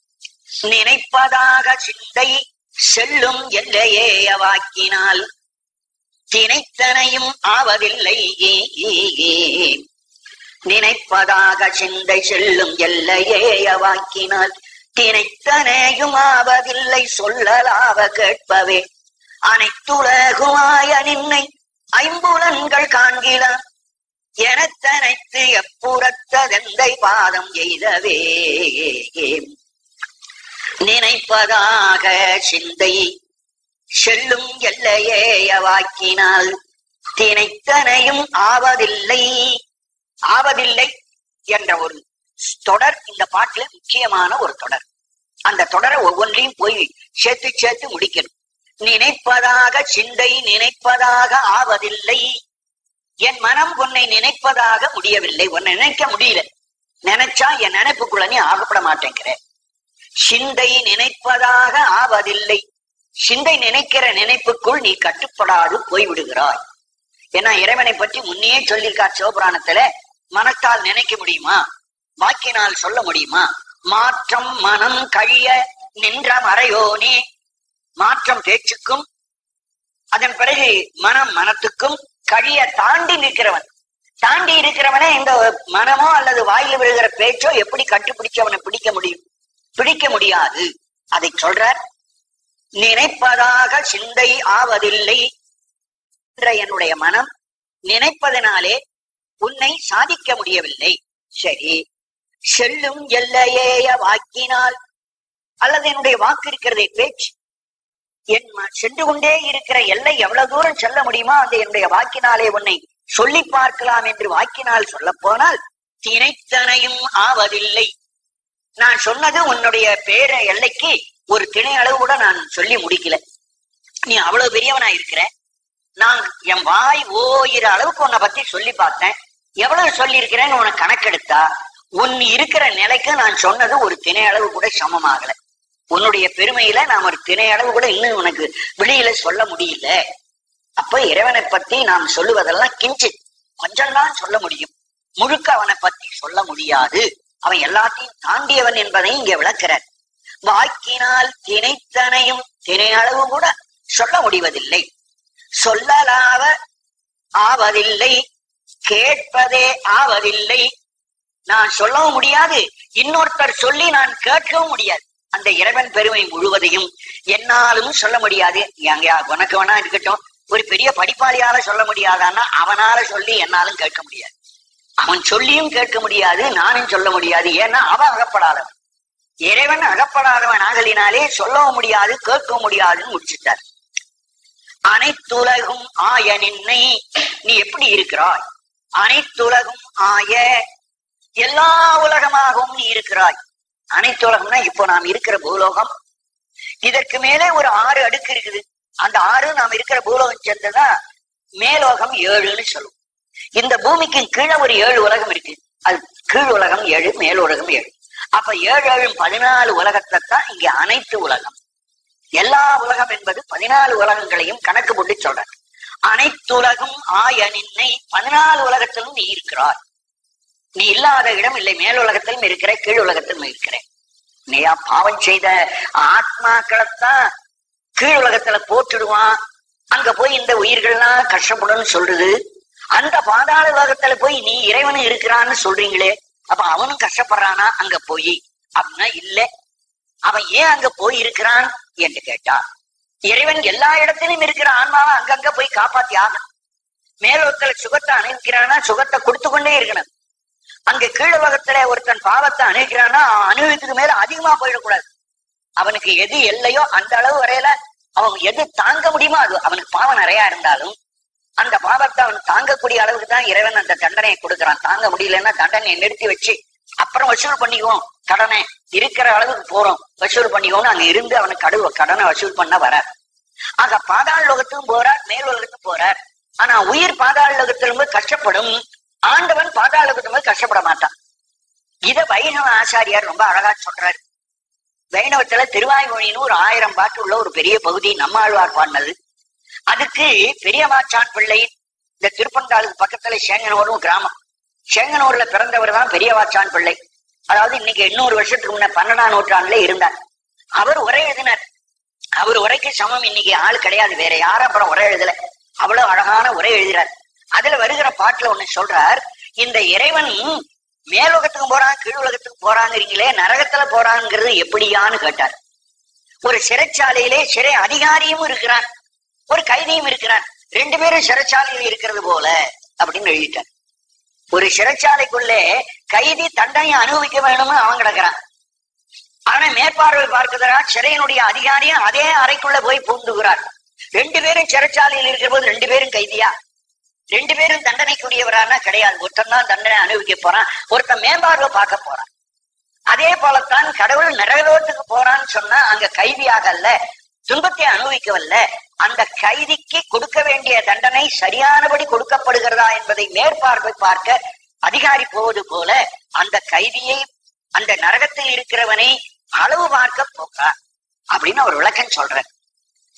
நினைப்பதாக சிந்தை செல்லும் எல்லையே வாக்கினால் தினைத்தனையும் ஆவதில்லை. நினைப்பதாக சிந்தை செல்லும் எல்லையே வாக்கினால் தினைத்தனையும் ஆவதில்லை. சொல்லலாவ கேட்பவே அனைத்துலகுமாய நின்னை ஐம்புலன்கள் காண்கிலாம் எனத்தனைத்து எப்புறத்ததெந்தை பாதம் எய்தவே. நினைப்பதாக சிந்தை செல்லும் எல்லையே வாக்கினால் தினைத்தனையும் ஆவதில்லை. ஆவதில்லை என்ற ஒரு தொடர் இந்த பாட்டுல முக்கியமான ஒரு தொடர். அந்த தொடரை ஒவ்வொன்றையும் போய் சேர்த்து சேர்த்து முடிக்கணும். நினைப்பதாக சிந்தை நினைப்பதாக ஆவதில்லை. என் மனம் உன்னை நினைப்பதாக முடியவில்லை, உன்னை நினைக்க முடியல. நினைச்சா என் நினைப்புக்குள்ள நீ ஆகப்பட மாட்டேங்கிற. சிந்தை நினைப்பதாக ஆவதில்லை. சிந்தை நினைக்கிற நினைப்புக்குள் நீ கட்டுப்படாது போய்விடுகிறாய். ஏன்னா இறைவனை பற்றி முன்னே சொல்லியிருக்கார் சிவபுராணத்துல. மனத்தால் நினைக்க முடியுமா? வாக்கினால் சொல்ல முடியுமா? மாற்றம் மனம் கழிய நின்ற மறையோனே. மாற்றம் பேச்சுக்கும் அதன் பிறகு மனம் மனத்துக்கும் கழிய தாண்டி நிற்கிறவன். தாண்டி இருக்கிறவனே இந்த மனமோ அல்லது வாயில விழுகிற பேச்சோ எப்படி கட்டுப்பிடிச்சு அவனை பிடிக்க முடியும்? பிடிக்க முடியாது. அதை சொல்றார். நினைப்பதாக சிந்தை ஆவதில்லை என்ற என்னுடைய மனம் நினைப்பதனாலே உன்னை சாதிக்க முடியவில்லை. சரி, செல்லும் எல்லையேய வாக்கினால் அல்லது என்னுடைய வாக்கு இருக்கிறதே பேச்சு, என் சென்று கொண்டே இருக்கிற எல்லை எவ்வளவு தூரம் செல்ல முடியுமோ அந்த என்னுடைய வாக்கினாலே உன்னை சொல்லி பார்க்கலாம் என்று வாக்கினால் சொல்ல போனால் திணைத்தனையும் ஆவதில்லை. நான் சொன்னது உன்னுடைய பேர எல்லைக்கு ஒரு திணை அளவு கூட நான் சொல்லி முடிக்கல. நீ அவ்வளவு பெரியவனா இருக்கிற, நான் என் வாய் ஓயிற அளவுக்கு உன்னை பத்தி சொல்லி பார்த்தேன். எவ்வளவு சொல்லி இருக்கிறேன்னு உனக்கு கணக்கெடுத்தா உன் இருக்கிற நிலைக்கு நான் சொன்னது ஒரு திணை அளவு கூட சமமாகல. உன்னுடைய பெருமையில நாம் ஒரு திணை அளவு கூட இன்னும் உனக்கு வெளியில சொல்ல முடியல. அப்ப இறைவனை பத்தி நாம் சொல்லுவதெல்லாம் கிஞ்சித் கொஞ்சம் தான் சொல்ல முடியும், முழுக்க அவனை பத்தி சொல்ல முடியாது. அவன் எல்லாத்தையும் தாண்டியவன் என்பதை இங்க விளக்கிறார். வாக்கினால் திணைத்தனையும் திணை அளவு கூட சொல்ல முடிவதில்லை, சொல்லலாவ ஆவதில்லை, கேட்பதே ஆவதில்லை. நான் சொல்லவும் முடியாது, இன்னொருத்தர் சொல்லி நான் கேட்கவும் முடியாது. அந்த இறைவன் பெருமை முழுவதையும் என்னாலும் சொல்ல முடியாது. உனக்கு வேணா இருக்கட்டும், ஒரு பெரிய படிப்பாளியால சொல்ல முடியாதான்னா அவனால சொல்லி என்னாலும் கேட்க முடியாது. அவன் சொல்லியும் கேட்க முடியாது, நானும் சொல்ல முடியாது. ஏன்னா அவன் அகப்படாதவன். இறைவன் அகப்படாதவன் ஆகலினாலே சொல்லவும் முடியாது, கேட்கவும் முடியாதுன்னு முடிச்சுட்டார். அனைத்துலகும் ஆய நின்னை, நீ எப்படி இருக்கிறாய்? அனைத்துலகும் ஆய, எல்லா உலகமாகவும் நீ இருக்கிறாய். அனைத்து உலகம்னா இப்போ நாம் இருக்கிற பூலோகம், இதற்கு மேலே ஒரு 6 அடுக்கு இருக்குது. அந்த 6 நாம் இருக்கிற பூலோகம் சேர்ந்ததா மேலோகம் 7ன்னு சொல்லுவோம். இந்த பூமிக்கு கீழே ஒரு 7 உலகம் இருக்கு. அது கீழ் உலகம் 7, மேல் உலகம் 7. அப்ப 7 7 14 உலகத்தை தான் இங்க அனைத்து உலகம். எல்லா உலகம் என்பது 14 உலகங்களையும் கணக்கு போட்டு சொல்ற. அனைத்துலகும் ஆய நின்னை, 14 உலகத்திலும் நீ இருக்கிறாய். நீ இல்லாத இடம் இல்லை, மேல் உலகத்திலும் இருக்கிற, கீழ் உலகத்திலும் இருக்கிற. நீயா பாவம் செய்த ஆத்மாக்களைத்தான் கீழ் உலகத்துல போட்டுடுவான், அங்க போய் இந்த உயிர்கள்லாம் கஷ்டப்படும் சொல்றது. அந்த பாதாள உலகத்துல போய் நீ இறைவனும் இருக்கிறான்னு சொல்றீங்களே, அப்ப அவனும் கஷ்டப்படுறானா அங்க போய்? அப்படின்னா இல்ல. அவன் ஏன் அங்க போய் இருக்கிறான் என்று கேட்டா, இறைவன் எல்லா இடத்திலும் இருக்கிற ஆன்மாவை அங்கங்க போய் காப்பாத்தி ஆகணும். மேலோகத்துல சுகத்தை அனுபவிக்கிறானா சுகத்தை கொடுத்து கொண்டே இருக்கணும். அங்க கீழ் உலகத்துல ஒருத்தன் பாவத்தை அனுபவிக்கிறான்னா அனுபவிக்கிறதுக்கு மேல அதிகமா போயிடக்கூடாது. அவனுக்கு எது எல்லையோ அந்த அளவு வரையில அவன் எது தாங்க முடியுமோ அது. அவனுக்கு பாவம் நிறைய இருந்தாலும் அந்த பாவத்தை அவன் தாங்கக்கூடிய அளவுக்கு தான் இறைவன் அந்த தண்டனையை கொடுக்குறான். தாங்க முடியலன்னா தண்டனையை நிறுத்தி வச்சு அப்புறம் வசூல் பண்ணிக்குவோம், கடனை இருக்கிற அளவுக்கு போறோம் வசூல் பண்ணிக்குவோம்னு அங்க இருந்து அவனுக்கு கடனை வசூல் பண்ண வரார். ஆக பாதாள லோகத்துக்கும் போறார், மேல் உலகத்துக்கும் போறார். ஆனா உயிர் பாதாள லோகத்திலும் கஷ்டப்படும், ஆண்டவன் பாதாள லோகத்திலும் கஷ்டப்பட மாட்டான். இத வைணவ ஆச்சாரியார் ரொம்ப அழகா சொல்றாரு. வைணவத்துல திருவாய்மொழின்னு ஒரு 1000 பாட்டு உள்ள ஒரு பெரிய பகுதி நம்மாழ்வார் பாடினது. அதுக்கு பெரியமாச்சான் பிள்ளை, இந்த திருப்பந்தாளுக்கு பக்கத்துல சேங்கனூர்னு கிராமம், சேங்கனூர்ல பிறந்தவர் தான் பெரியவாச்சான் பிள்ளை. அதாவது இன்னைக்கு 800 வருஷத்துக்கு முன்ன 12ஆம் நூற்றாண்டுல இருந்தார். அவர் உரை எழுதினார். அவர் உரைக்கு சமம் இன்னைக்கு ஆள் கிடையாது, வேற யாரும் அப்புறம் உரை எழுதல. அவ்வளவு அழகான உரை எழுதுறார். அதுல வருகிற பாட்டுல ஒண்ணு சொல்றார், இந்த இறைவன் மேலுலகத்துக்கு போறான் கீழ் உலகத்துக்கு போறாங்கிறீங்களே, நரகத்துல போறாங்கிறது எப்படியான்னு கேட்டார். ஒரு சிறைச்சாலையிலே சிறை அதிகாரியும் இருக்கிறான், ஒரு கைதியும் இருக்கிறான், 2 பேரும் சிறைச்சாலையில் இருக்கிறது போல அப்படின்னு எழுதிட்டார். ஒரு சிறைச்சாலைக்குள்ளே கைதி தண்டனையை அனுபவிக்க வேணும்னு அவன் கிடக்கிறான். அவனை மேற்பார்வை பார்க்கிறா சிறையினுடைய அதிகாரியும் அதே அறைக்குள்ள போய் பூந்துகிறார். 2 பேரும் சிறைச்சாலையில் இருக்கிற போது 2 பேரும் கைதியா? 2 பேரும் தண்டனைக்குரியவரானா கிடையாது. ஒருத்தன் தான் தண்டனை அனுபவிக்க போறான், ஒருத்தன் மேம்பார்வை பார்க்க போறான். அதே போலத்தான் கடவுள் நரகத்துக்கு போறான்னு சொன்னா அங்க கைதியாக அல்ல, துன்பத்தை அனுபவிக்கவல்ல, அந்த கைதிக்கு கொடுக்க வேண்டிய தண்டனை சரியானபடி கொடுக்கப்படுகிறதா என்பதை மேற்பார்வை பார்க்க அதிகாரி போவது போல அந்த கைதியை, அந்த நரகத்தில் இருக்கிறவனை அளவு பார்க்க போகிறார் அப்படின்னு அவர் விளக்கம் சொல்றார்.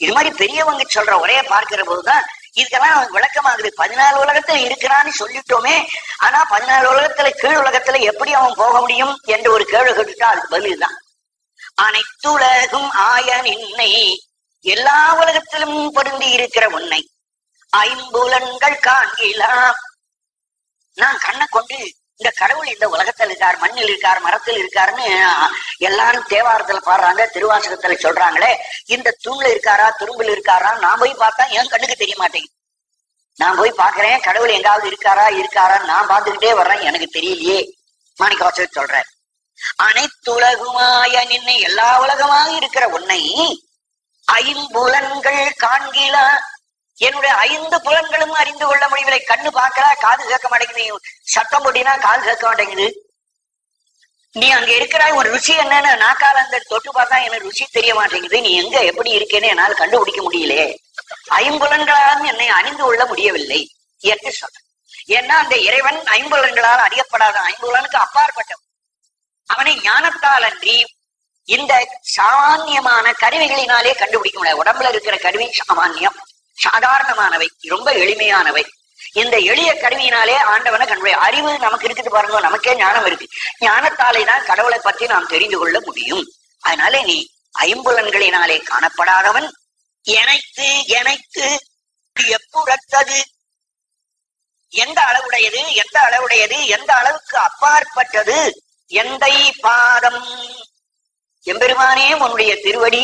இது மாதிரி பெரியவங்க சொல்ற உரைய பார்க்கிற போதுதான் இதுக்கெல்லாம் விளக்கமாகுது. 14 உலகத்துல இருக்கிறான்னு சொல்லிட்டோமே, ஆனா 14 உலகத்துல கீழ் உலகத்துல எப்படி அவன் போக முடியும் என்று ஒரு கேள்வி கேட்டுட்டா அதுக்கு பதில் தான் அனைத்துலகும் ஆய நின்னை, எல்லா உலகத்திலும் பொருந்தி இருக்கிற உன்னை ஐம்புலன்கள் காண்கலாம். நான் கண்ணை கொண்டு இந்த கடவுள் இந்த உலகத்தில் இருக்கார், மண்ணில் இருக்கார், மரத்தில் இருக்காருன்னு எல்லாரும் தேவாரத்துல பாடுறாங்க, திருவாசகத்துல சொல்றாங்களே, இந்த தூண்ல இருக்காரா துரும்பில் இருக்காரா நான் போய் பார்த்தா என் கண்ணுக்கு தெரிய மாட்டேங்குது. நான் போய் பாக்குறேன் கடவுள் எங்காவது இருக்காரா நான் பார்த்துக்கிட்டே வர்றேன், எனக்கு தெரியலையே. மாணிக்கவாசகர் சொல்றார். அனைத்துலகுமாய நின்னை, எல்லா உலகமாக இருக்கிற உன்னை ஐம்புலன்கள் காண்கிலா, என்னுடைய 5 புலன்களும் அறிந்து கொள்ள முடியவில்லை. கண்ணு பார்க்கலா, காது கேட்க மாட்டேங்குது, சத்தம் போட்டினா காது கேட்க மாட்டேங்குது. நீ அங்க இருக்கிறாய், ஒரு ருசி என்னன்னு நாக்கால அந்த தொட்டு பார்த்தா எனக்கு ருசி தெரிய மாட்டேங்குது. நீ எங்க எப்படி இருக்கேன்னு என்னால் கண்டுபிடிக்க முடியலையே. 5 புலன்களாலும் என்னை அறிந்து கொள்ள முடியவில்லை என்று சொல்ற. ஏன்னா அந்த இறைவன் 5 புலன்களால் அறியப்படாத, 5 புலனுக்கு அப்பாற்பட்டவன். அவனை ஞானத்தால் அன்றி இந்த சாமான்யமான கருவிகளினாலே கண்டுபிடிக்க முடியாது. உடம்புல இருக்கிற கருவி சாமான்யம், சாதாரணமானவை, ரொம்ப எளிமையானவை. இந்த எளிய கருவியினாலே ஆண்டவனை கண்டுபிடி. அறிவு நமக்கு இருக்குது பாருங்க, நமக்கே ஞானம் இருக்கு. ஞானத்தாலே தான் கடவுளை பற்றி நாம் தெரிந்து கொள்ள முடியும். அதனால நீ 5 புலன்களினாலே காணப்படாதவன், எனக்கு எனக்கு எப்புறத்தது, எந்த அளவுடையது, எந்த அளவுடையது, எந்த அளவுக்கு அப்பாற்பட்டது, எந்தை பாதம், எம்பெருமானே உன்னுடைய திருவடி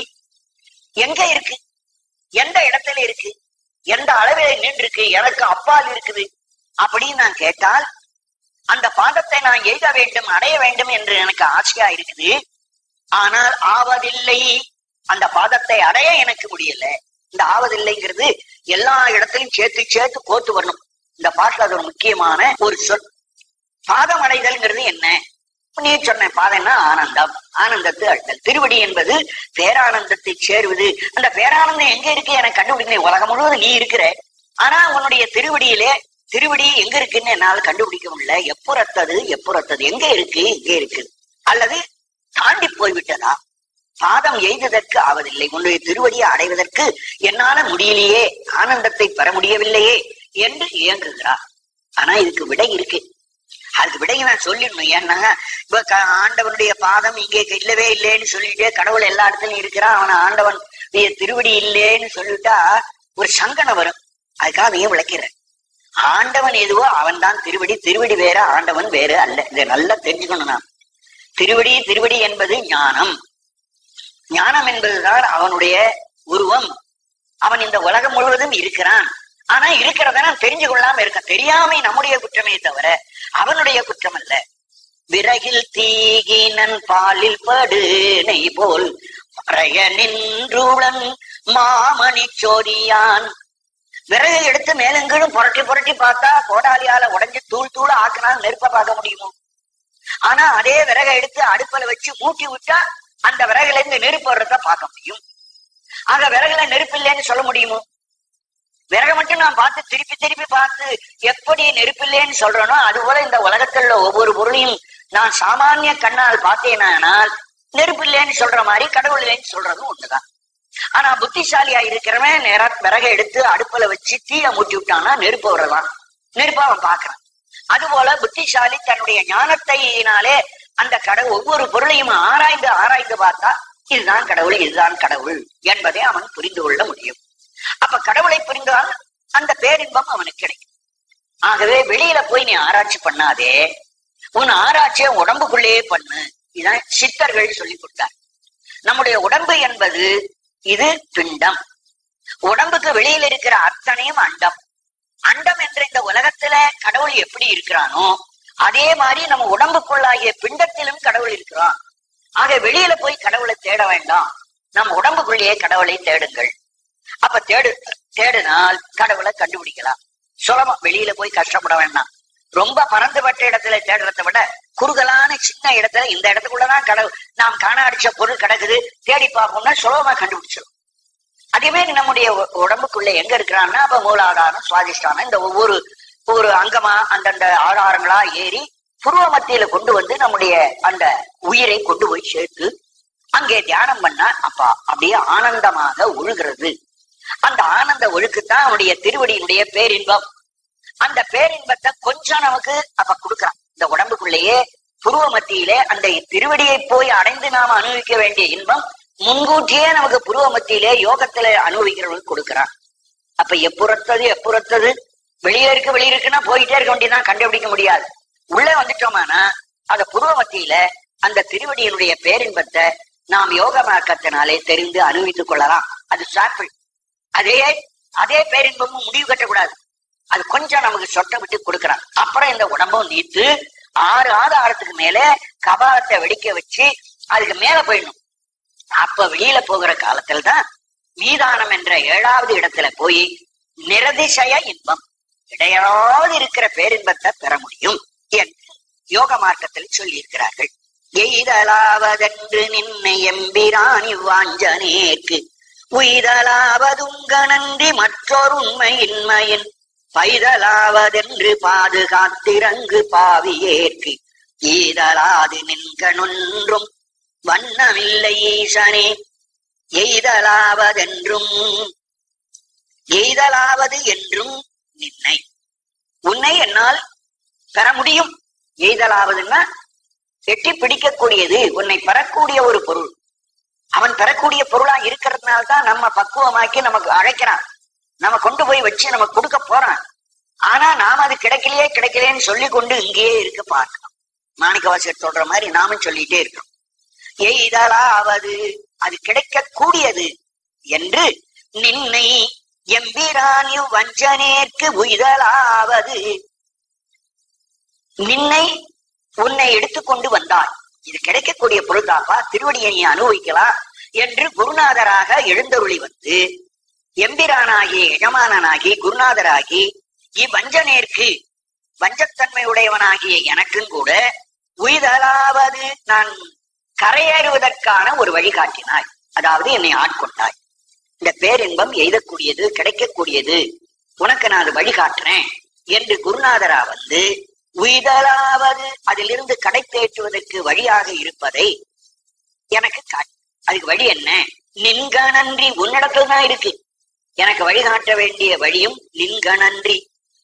எங்க இருக்கு, எந்த இடத்துல இருக்கு, எந்த அளவில் நின்றுருக்கு, எனக்கு அப்பால் இருக்குது அப்படின்னு நான் கேட்டால், அந்த பாதத்தை நான் எய்த வேண்டும், அடைய வேண்டும் என்று எனக்கு ஆசையா இருக்குது. ஆனால் ஆவதில்லை, அந்த பாதத்தை அடைய எனக்கு முடியல. இந்த ஆவதில்லைங்கிறது எல்லா இடத்திலும் சேர்த்து சேர்த்து கோத்து வரணும். இந்த பாட்டுல அது ஒரு முக்கியமான ஒரு சொல். பாதம் அடைதல்ங்கிறது என்ன? நீ சொன்ன பாதம்னா ஆனந்தம், ஆனந்தத்தை அடைதல். திருவடி என்பது பேரானந்தத்தை சேருவது. அந்த பேரானந்தம் எங்க இருக்கு எனக்கு கண்டுபிடிக்கணும். உலகம் முழுவதும் நீ இருக்கிற, ஆனா உன்னுடைய திருவடியிலே திருவடி எங்க இருக்குன்னு என்னால் கண்டுபிடிக்க முடியல. எப்புறத்தது, எப்புறத்தது, எங்க இருக்கு, எங்கே இருக்கு, அல்லது தாண்டி போய்விட்டதா? பாதம் எய்ததற்கு ஆவதில்லை, உன்னுடைய திருவடியை அடைவதற்கு என்னால முடியலையே, ஆனந்தத்தை பெற முடியவில்லையே என்று இயங்குகிறார். ஆனா இதுக்கு விடை இருக்கு. அதுக்கு விடையை நான் சொல்லிடணும். ஏன்னா இப்ப ஆண்டவனுடைய பாதம் இங்கே இல்லவே இல்லைன்னு சொல்லிட்டு கடவுள் எல்லா இடத்துலயும் இருக்கிறான், அவன ஆண்டவன் திருவடி இல்லைன்னு சொல்லிட்டா ஒரு சங்கடம் வரும். அதுக்காக அதையும் விளக்கிறேன். ஆண்டவன் எதுவோ அவன் தான் திருவடி, திருவடி வேற, ஆண்டவன் வேற அல்ல. இதை நல்லா தெரிஞ்சுக்கணும். நான் திருவடி, திருவடி என்பது ஞானம், ஞானம் என்பதுதான் அவனுடைய உருவம். அவன் இந்த உலகம் முழுவதும் இருக்கிறான். ஆனா இருக்கிறத நான் தெரிஞ்சு கொள்ளாம இருக்க, தெரியாமை நம்முடைய குற்றமே தவிர அவனுடைய குற்றம் அல்ல. விறகில் தீகினன் பாலில் படு நெய் போல் பறைய நின்றுடன் மாமணி சோரியான். விறகை எடுத்து மேலெங்கிலும் புரட்டி புரட்டி பார்த்தா கோடாலியால உடைஞ்சு தூள் தூள ஆக்கினால் நெருப்ப பார்க்க முடியுமோ? ஆனா அதே விறகை எடுத்து அடுப்புல வச்சு மூட்டி விட்டா அந்த விறகுல இருந்து நெருப்பு வர்றத பார்க்க முடியும். ஆக விறகுல நெருப்பு இல்லைன்னு சொல்ல முடியுமோ? விறகை மட்டும் நான் பார்த்து திருப்பி திருப்பி பார்த்து எப்படி நெருப்பு இல்லைன்னு சொல்றேனோ அதுபோல இந்த உலகத்துல ஒவ்வொரு பொருளையும் நான் சாமானிய கண்ணால் பார்த்தேனால் நெருப்பு இல்லைன்னு சொல்ற மாதிரி கடவுள் இல்லைன்னு சொல்றதும் ஒண்ணுதான். ஆனா புத்திசாலியா இருக்கிறவன் நேரா விறகை எடுத்து அடுப்புல வச்சு தீய மூட்டி விட்டான்னா நெருப்பு வரலாம், நெருப்பா அவன் பாக்குறான். அதுபோல புத்திசாலி தன்னுடைய ஞானத்தினாலே அந்த கடவுள் ஒவ்வொரு பொருளையும் ஆராய்ந்து ஆராய்ந்து பார்த்தா இதுதான் கடவுள், இதுதான் கடவுள் என்பதை அவன் புரிந்து கொள்ள முடியும். அப்ப கடவுளை புரிந்தால் அந்த பேரின்பம் அவனுக்கு கிடைக்கும். ஆகவே வெளியில போய் நீ ஆராய்ச்சி பண்ணாதே, உன் ஆராய்ச்சியை உடம்புக்குள்ளேயே பண்ணு. இதான் சித்தர்கள் சொல்லி கொடுத்தார். நம்முடைய உடம்பு என்பது இது பிண்டம். உடம்புக்கு வெளியில இருக்கிற அத்தனையும் அண்டம். அண்டம் என்ற இந்த உலகத்துல கடவுள் எப்படி இருக்கிறானோ அதே மாதிரி நம்ம உடம்புக்குள்ளாகிய பிண்டத்திலும் கடவுள் இருக்கிறான். ஆக வெளியில போய் கடவுளை தேட வேண்டாம், நம்ம உடம்புக்குள்ளேயே கடவுளை தேடுங்கள். அப்ப தேடினால் கடவுளை கண்டுபிடிக்கலாம். சுலபம், வெளியில போய் கஷ்டப்பட வேண்டாம். ரொம்ப பறந்துபட்ட இடத்துல தேடுறதை விட குறுகலான சின்ன இடத்துல இந்த இடத்துக்குள்ளதான் கடவுள் நாம் காண அடிச்ச பொருள் கிடக்குது தேடி பார்ப்போம்னா சுலபமா கண்டுபிடிச்சிடும். அதே மாதிரி நம்முடைய உடம்புக்குள்ள எங்க இருக்கிறான்னா அப்ப மூலாதாரம், சுவாதிஷ்டானம், இந்த ஒவ்வொரு அங்கமா அந்தந்த ஆதாரங்களா ஏறி புருவ மத்தியில கொண்டு வந்து நம்முடைய அந்த உயிரை கொண்டு போய் சேர்த்து அங்கே தியானம் பண்ணா அப்ப அப்படியே ஆனந்தமாக ஒழுகிறது. அந்த ஆனந்த ஒழுக்குத்தான் அவனுடைய திருவடியினுடைய பேரின்பம். அந்த பேரின்பத்தை கொஞ்சம் நமக்கு அப்ப கொடுக்குறான். இந்த உடம்புக்குள்ளேயே புருவ மத்தியிலே அந்த திருவடியை போய் அடைந்து நாம அனுபவிக்க வேண்டிய இன்பம் முன்கூட்டியே நமக்கு புருவ மத்தியிலே யோகத்துல அனுபவிக்கிறவங்களுக்கு கொடுக்குறான். அப்ப எப்புறத்தது வெளியே இருக்குன்னா போயிட்டே இருக்க வேண்டியதான், கண்டுபிடிக்க முடியாது. உள்ளே வந்துட்டோமானா அந்த புருவ மத்தியில அந்த திருவடியினுடைய பேரின்பத்தை நாம் யோக மார்க்கத்தினாலே தெரிந்து அனுபவித்துக் கொள்ளலாம். அது சாப்பிள். அதே பேரின்பமும் முடிவு கட்டக்கூடாது. அது கொஞ்சம் நமக்கு சொட்ட விட்டு கொடுக்குறான். அப்புறம் இந்த உடம்பும் நீத்து 6 ஆதாரத்துக்கு மேல கபாலத்தை வெடிக்க வச்சு அதுக்கு மேல போயிடணும். அப்ப வெளியில போகிற காலத்துல தான் மீதானம் என்ற 7வது இடத்துல போய் நிரதிசய இன்பம், இடையாவது இருக்கிற பேரின்பத்தை பெற முடியும் என்று யோக மார்க்கத்தில் சொல்லி இருக்கிறார்கள். எய்தலாவதென்று நின்னை எம்பிரான் இவ்வாஞ்சனேற்கு உய்தலாவதுங்க நன்றி மற்றொரு உண்மையின்மையின் பைதலாவதென்று பாதுகாத்திரங்கு பாவியேற்கு ஈதலாது நின்கணொன்றும் வண்ணமில்லை ஈசனே. எய்தலாவதென்றும் எய்தலாவது என்றும் நின்னை, உன்னை என்னால் பெற முடியும். எய்தலாவதுன்னா எட்டி பிடிக்கக்கூடியது, உன்னை பெறக்கூடிய ஒரு பொருள். அவன் பெறக்கூடிய பொருளா இருக்கிறதுனால்தான் நம்ம பக்குவமாக்கி நமக்கு அழைக்கிறான், நம்ம கொண்டு போய் வச்சு நம்ம கொடுக்க போறான். ஆனா நாம அது கிடைக்கலையேன்னு சொல்லி கொண்டு இங்கேயே இருக்க பார்க்கணும். மாணிக்கவாசகர் சொல்ற மாதிரி நாமும் சொல்லிட்டே இருக்கோம். எய்தலாவது அது கிடைக்கக்கூடியது என்று நின்னை எம்பிரான் வஞ்சனேற்கு உய்தலாவது, நின்னை உன்னை எடுத்துக்கொண்டு வந்தாய், இது கிடைக்கக்கூடிய பொருள்தாப்பா, திருவடியை நீ அனுபவிக்கலாம் என்று குருநாதராக எழுந்தருளி வந்து எம்பிரானாகி எஜமானனாகி குருநாதராகி இவ்வஞ்சனேற்கு வஞ்சத்தன்மை உடையவனாகிய எனக்கும் கூட உய்தலாவது நான் கரையேறுவதற்கான ஒரு வழிகாட்டினாய், அதாவது என்னை ஆட்கொண்டாய். இந்த பேரின்பம் எய்தக்கூடியது கிடைக்கக்கூடியது, உனக்கு நான் அது வழிகாட்டுறேன் என்று குருநாதரா வந்து உய்தலாவது அதிலிருந்து கடை தேற்றுவதற்கு வழியாக இருப்பதை எனக்கு காட்டு. அதுக்கு வழி என்ன? நின்கணன்றி உன்னிடத்தில் தான் இருக்கு. எனக்கு வழிகாட்ட வேண்டிய வழியும் நின்கணன்றி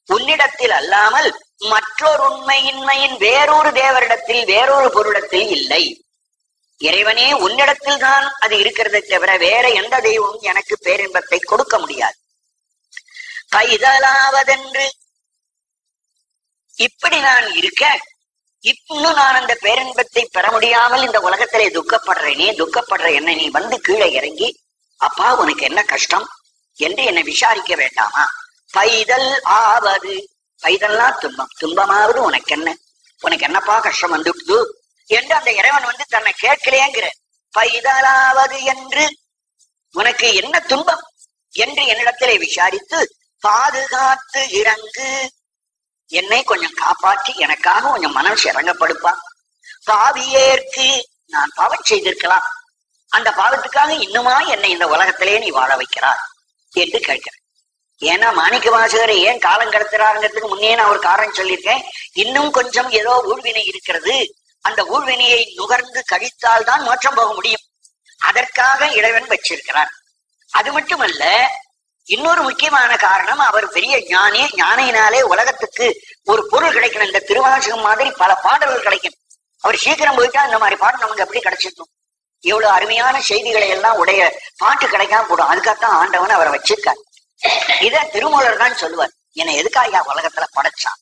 உன்னிடத்தில் அல்லாமல் மற்றொரு உண்மையின்மையின் வேறொரு தேவரிடத்தில் வேறொரு பொருளிடத்தில் இல்லை. இறைவனே உன்னிடத்தில் தான் அது இருக்கிறதை தவிர வேற எந்த தெய்வமும் எனக்கு பேரின்பத்தை கொடுக்க முடியாது. பைதலாவதென்று இப்படி நான் இருக்க இன்னும் நான் அந்த பேரின்பத்தை பெற முடியாமல் இந்த உலகத்திலே துக்கப்படுறேனே, துக்கப்படுற என்ன நீ வந்து கீழே இறங்கி அப்பா உனக்கு என்ன கஷ்டம் என்று என்னை விசாரிக்க வேண்டாமா? பைதல் ஆவது, பைதல்லாம் துன்பம், துன்பமாவது உனக்கு என்ன, உனக்கு என்னப்பா கஷ்டம் வந்துடுது என்று அந்த இறைவன் வந்து தன்னை கேட்கலேங்கிற. பைதலாவது என்று உனக்கு என்ன துன்பம் என்று என்னிடத்திலே விசாரித்து பாதுகாத்து இறங்கு, என்னை கொஞ்சம் காப்பாற்றி எனக்காக கொஞ்சம் மனசு இறங்கப்படுப்பா. பாவியேற்கு நான் பாவம் செய்திருக்கலாம், அந்த பாவத்துக்காக இன்னுமா என்னை இந்த உலகத்திலே நீ வாழ வைக்கிறார் என்று கேட்கிறேன். ஏன்னா மாணிக்கவாசகரை ஏன் காலம் கடத்துறாருங்கிறதுக்கு முன்னே நான் ஒரு காரணம் சொல்லியிருக்கேன். இன்னும் கொஞ்சம் ஏதோ ஊழ்வினை இருக்கிறது, அந்த ஊழ்வினையை நுகர்ந்து கழித்தால் தான் மோட்சம் போக முடியும், அதற்காக இறைவன் வச்சிருக்கிறார். அது மட்டுமல்ல, இன்னொரு முக்கியமான காரணம், அவர் பெரிய ஞானி, ஞானியினாலே உலகத்துக்கு ஒரு பொருள் கிடைக்கணும். இந்த திருவாசகம் மாதிரி பல பாடல்கள் கிடைக்கும். அவர் சீக்கிரம் போயிட்டா இந்த மாதிரி பாட்டு நமக்கு எப்படி கிடைச்சிருக்கும்? எவ்வளவு அருமையான செய்திகளை எல்லாம் உடைய பாட்டு கிடைக்காம போடும். அதுக்காகத்தான் ஆண்டவன் அவரை வச்சிருக்கார். இத திருமூலர் தான் சொல்லுவார், என்னை எதுக்காக உலகத்துல படைச்சான்,